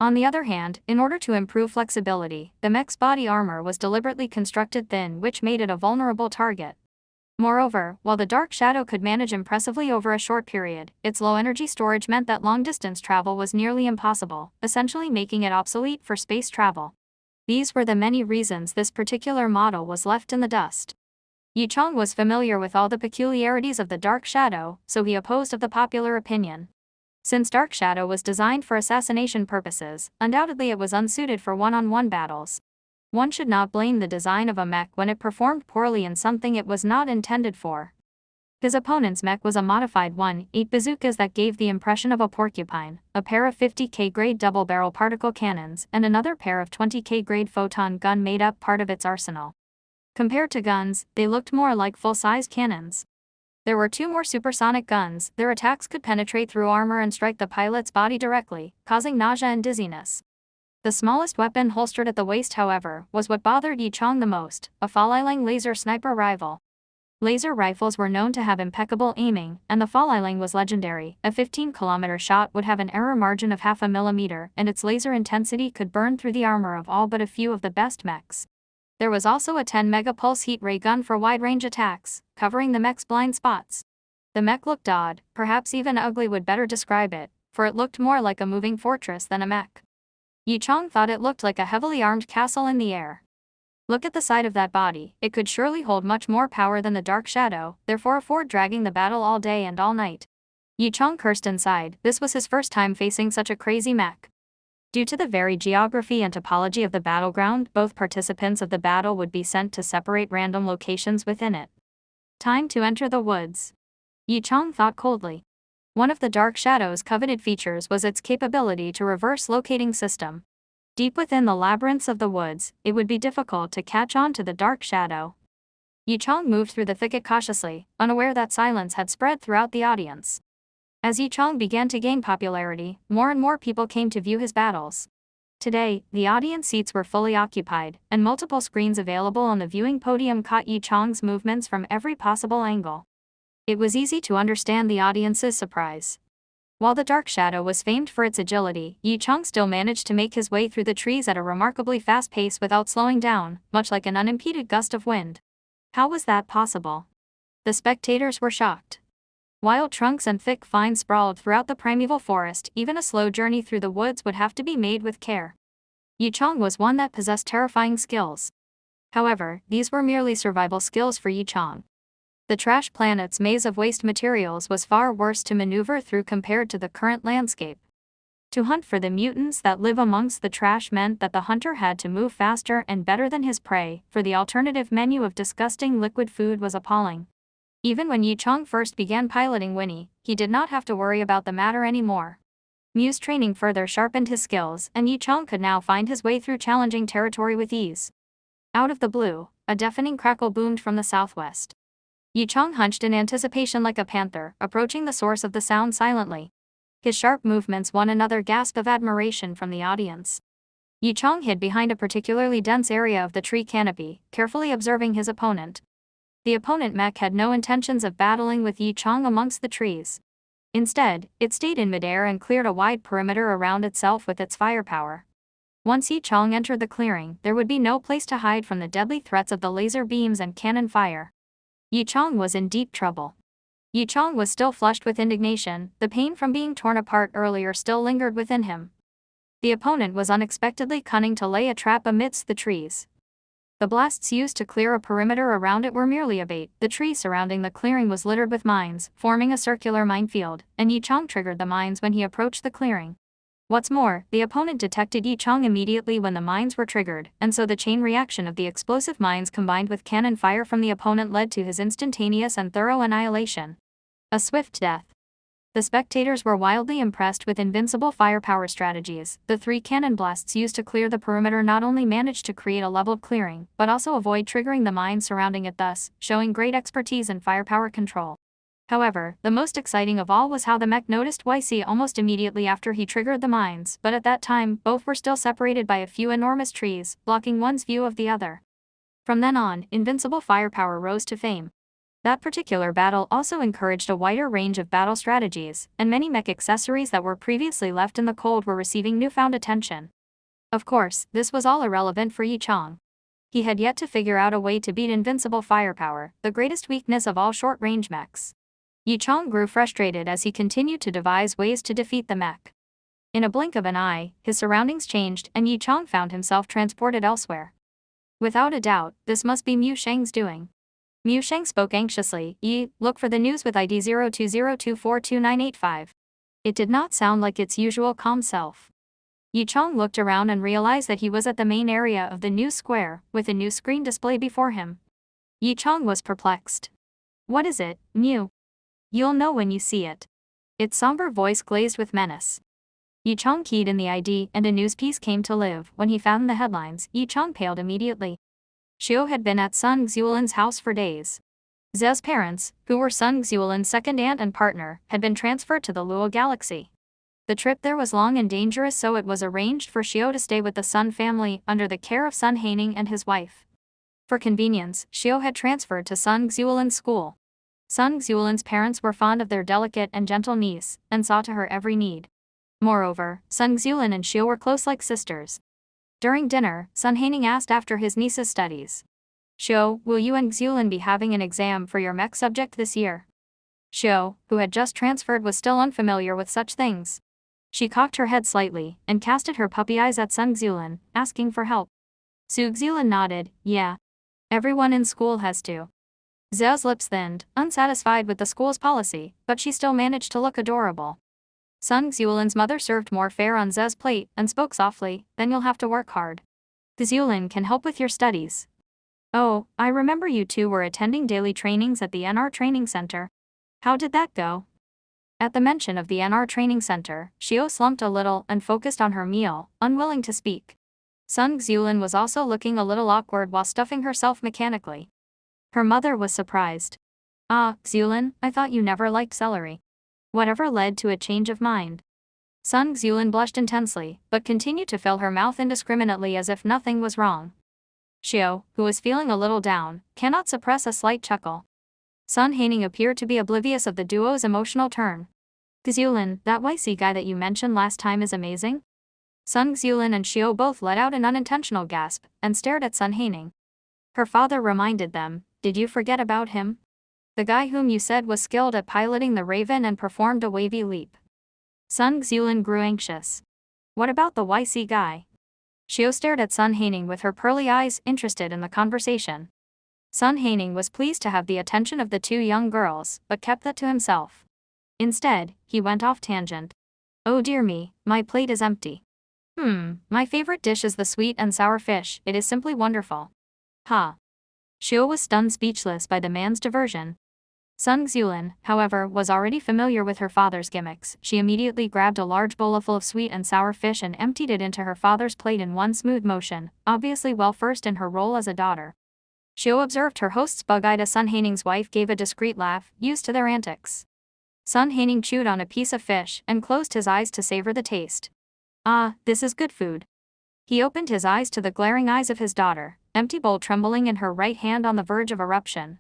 A: On the other hand, in order to improve flexibility, the mech's body armor was deliberately constructed thin, which made it a vulnerable target. Moreover, while the dark shadow could manage impressively over a short period, its low energy storage meant that long-distance travel was nearly impossible, essentially making it obsolete for space travel. These were the many reasons this particular model was left in the dust. Yi Chong was familiar with all the peculiarities of the Dark Shadow, so he opposed of the popular opinion. Since Dark Shadow was designed for assassination purposes, undoubtedly it was unsuited for one-on-one battles. One should not blame the design of a mech when it performed poorly in something it was not intended for. His opponent's mech was a modified 1-8 bazookas that gave the impression of a porcupine, a pair of 50K grade double-barrel particle cannons, and another pair of 20K grade photon gun made up part of its arsenal. Compared to guns, they looked more like full-sized cannons. There were 2 more supersonic guns. Their attacks could penetrate through armor and strike the pilot's body directly, causing nausea and dizziness. The smallest weapon holstered at the waist, however, was what bothered Yi Chong the most, a Falilang laser sniper rifle. Laser rifles were known to have impeccable aiming, and the Falilang was legendary. A 15-kilometer shot would have an error margin of 0.5 millimeter, and its laser intensity could burn through the armor of all but a few of the best mechs. There was also a 10-megapulse heat ray gun for wide-range attacks, covering the mech's blind spots. The mech looked odd, perhaps even ugly would better describe it, for it looked more like a moving fortress than a mech. Yi Chong thought it looked like a heavily armed castle in the air. Look at the side of that body, it could surely hold much more power than the dark shadow, therefore afford dragging the battle all day and all night. Yi Chang cursed inside, this was his first time facing such a crazy mech. Due to the varied geography and topology of the battleground, both participants of the battle would be sent to separate random locations within it. Time to enter the woods. Yi Chang thought coldly. One of the dark shadow's coveted features was its capability to reverse locating system. Deep within the labyrinths of the woods, it would be difficult to catch on to the dark shadow. Yi Chang moved through the thicket cautiously, unaware that silence had spread throughout the audience. As Yi Chang began to gain popularity, more and more people came to view his battles. Today, the audience seats were fully occupied, and multiple screens available on the viewing podium caught Yi Chang's movements from every possible angle. It was easy to understand the audience's surprise. While the dark shadow was famed for its agility, Yi Chang still managed to make his way through the trees at a remarkably fast pace without slowing down, much like an unimpeded gust of wind. How was that possible? The spectators were shocked. Wild trunks and thick vines sprawled throughout the primeval forest, even a slow journey through the woods would have to be made with care. Yi Chang was one that possessed terrifying skills. However, these were merely survival skills for Yi Chang. The trash planet's maze of waste materials was far worse to maneuver through compared to the current landscape. To hunt for the mutants that live amongst the trash meant that the hunter had to move faster and better than his prey, for the alternative menu of disgusting liquid food was appalling. Even when Yi Chang first began piloting Winnie, he did not have to worry about the matter anymore. Muse training further sharpened his skills, and Yi Chang could now find his way through challenging territory with ease. Out of the blue, a deafening crackle boomed from the southwest. Yi Chang hunched in anticipation like a panther, approaching the source of the sound silently. His sharp movements won another gasp of admiration from the audience. Yi Chang hid behind a particularly dense area of the tree canopy, carefully observing his opponent. The opponent mech had no intentions of battling with Yi Chang amongst the trees. Instead, it stayed in midair and cleared a wide perimeter around itself with its firepower. Once Yi Chang entered the clearing, there would be no place to hide from the deadly threats of the laser beams and cannon fire. Yi Chang was in deep trouble. Yi Chang was still flushed with indignation, the pain from being torn apart earlier still lingered within him. The opponent was unexpectedly cunning to lay a trap amidst the trees. The blasts used to clear a perimeter around it were merely a bait. The tree surrounding the clearing was littered with mines, forming a circular minefield, and Yi Chang triggered the mines when he approached the clearing. What's more, the opponent detected Yi Chang immediately when the mines were triggered, and so the chain reaction of the explosive mines combined with cannon fire from the opponent led to his instantaneous and thorough annihilation. A swift death. The spectators were wildly impressed with invincible firepower strategies. The 3 cannon blasts used to clear the perimeter not only managed to create a leveled clearing, but also avoid triggering the mines surrounding it, thus showing great expertise in firepower control. However, the most exciting of all was how the mech noticed YC almost immediately after he triggered the mines, but at that time, both were still separated by a few enormous trees, blocking one's view of the other. From then on, invincible firepower rose to fame. That particular battle also encouraged a wider range of battle strategies, and many mech accessories that were previously left in the cold were receiving newfound attention. Of course, this was all irrelevant for Yi Chang. He had yet to figure out a way to beat invincible firepower, the greatest weakness of all short-range mechs. Yi Chang grew frustrated as he continued to devise ways to defeat the mech. In a blink of an eye, his surroundings changed and Yi Chang found himself transported elsewhere. Without a doubt, this must be Mu Sheng's doing. Mu Sheng spoke anxiously. Yi, look for the news with ID 0202422985. It did not sound like its usual calm self. Yi Chang looked around and realized that he was at the main area of the news square, with a new screen display before him. Yi Chang was perplexed. What is it, Mu? You'll know when you see it. Its somber voice glazed with menace. Yi Chang keyed in the ID and a news piece came to live. When he found the headlines, Yi Chang paled immediately. Xiao had been at Sun Xuelin's house for days. Ze's parents, who were Sun Xuelin's second aunt and partner, had been transferred to the Luo Galaxy. The trip there was long and dangerous, so it was arranged for Xiao to stay with the Sun family under the care of Sun Haining and his wife. For convenience, Xiao had transferred to Sun Xuelin's school. Sun Xuelin's parents were fond of their delicate and gentle niece, and saw to her every need. Moreover, Sun Xuelin and Xiao were close like sisters. During dinner, Sun Haining asked after his niece's studies. Xiao, will you and Xuelin be having an exam for your mech subject this year? Xiao, who had just transferred, was still unfamiliar with such things. She cocked her head slightly, and casted her puppy eyes at Sun Xuelin, asking for help. Su Xiulan nodded, yeah. Everyone in school has to. Zhe's lips thinned, unsatisfied with the school's policy, but she still managed to look adorable. Sun Xiulan's mother served more fare on Zhe's plate and spoke softly, then you'll have to work hard. Xiulan can help with your studies. Oh, I remember you two were attending daily trainings at the NR Training Center. How did that go? At the mention of the NR Training Center, Xiao slumped a little and focused on her meal, unwilling to speak. Sun Xiulan was also looking a little awkward while stuffing herself mechanically. Her mother was surprised. Ah, Xiulan, I thought you never liked celery. Whatever led to a change of mind? Sun Xiulan blushed intensely, but continued to fill her mouth indiscriminately as if nothing was wrong. Xiao, who was feeling a little down, cannot suppress a slight chuckle. Sun Haining appeared to be oblivious of the duo's emotional turn. Xiulan, that YC guy that you mentioned last time is amazing? Sun Xiulan and Xiao both let out an unintentional gasp, and stared at Sun Haining. Her father reminded them, did you forget about him? The guy whom you said was skilled at piloting the Raven and performed a wavy leap. Sun Xiulan grew anxious. What about the YC guy? Xiao stared at Sun Haining with her pearly eyes, interested in the conversation. Sun Haining was pleased to have the attention of the two young girls, but kept that to himself. Instead, he went off tangent. Oh dear me, my plate is empty. My favorite dish is the sweet and sour fish, it is simply wonderful. Ha. Xiao was stunned speechless by the man's diversion. Sun Xiulan, however, was already familiar with her father's gimmicks. She immediately grabbed a large bowl full of sweet and sour fish and emptied it into her father's plate in one smooth motion, obviously well versed in her role as a daughter. Xiao observed her host's bug-eyed as Sun Haining's wife gave a discreet laugh, used to their antics. Sun Haining chewed on a piece of fish and closed his eyes to savor the taste. Ah, this is good food. He opened his eyes to the glaring eyes of his daughter, empty bowl trembling in her right hand on the verge of eruption.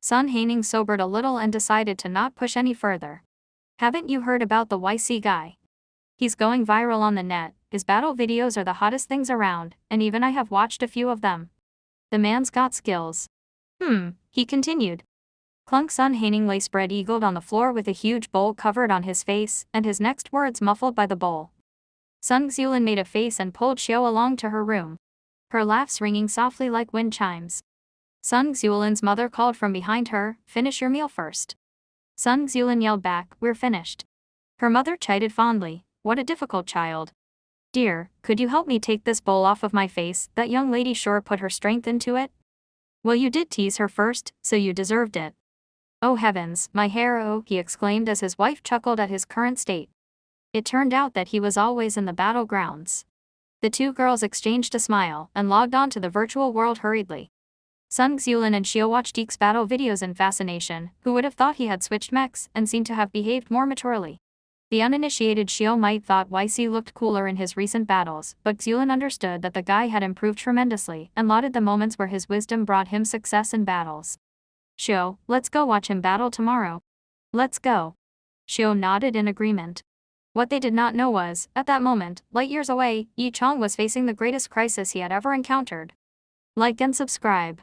A: Sun Haining sobered a little and decided to not push any further. Haven't you heard about the YC guy? He's going viral on the net, his battle videos are the hottest things around, and even I have watched a few of them. The man's got skills. He continued. Clunk. Sun Haining lay spread-eagled on the floor with a huge bowl covered on his face, and his next words muffled by the bowl. Sun Xiulan made a face and pulled Xiao along to her room. Her laughs ringing softly like wind chimes. Sun Xiulan's mother called from behind her, finish your meal first. Sun Xiulan yelled back, we're finished. Her mother chided fondly, what a difficult child. Dear, could you help me take this bowl off of my face? That young lady sure put her strength into it. Well, you did tease her first, so you deserved it. Oh heavens, my hair, oh, he exclaimed as his wife chuckled at his current state. It turned out that he was always in the battlegrounds. The two girls exchanged a smile and logged on to the virtual world hurriedly. Sun Xiulan and Xiao watched Eek's battle videos in fascination. Who would have thought he had switched mechs and seemed to have behaved more maturely? The uninitiated Xiao might thought YC looked cooler in his recent battles, but Xiulan understood that the guy had improved tremendously and lauded the moments where his wisdom brought him success in battles. Xiao, let's go watch him battle tomorrow. Let's go. Xiao nodded in agreement. What they did not know was, at that moment, light years away, Yi Chong was facing the greatest crisis he had ever encountered. Like and subscribe.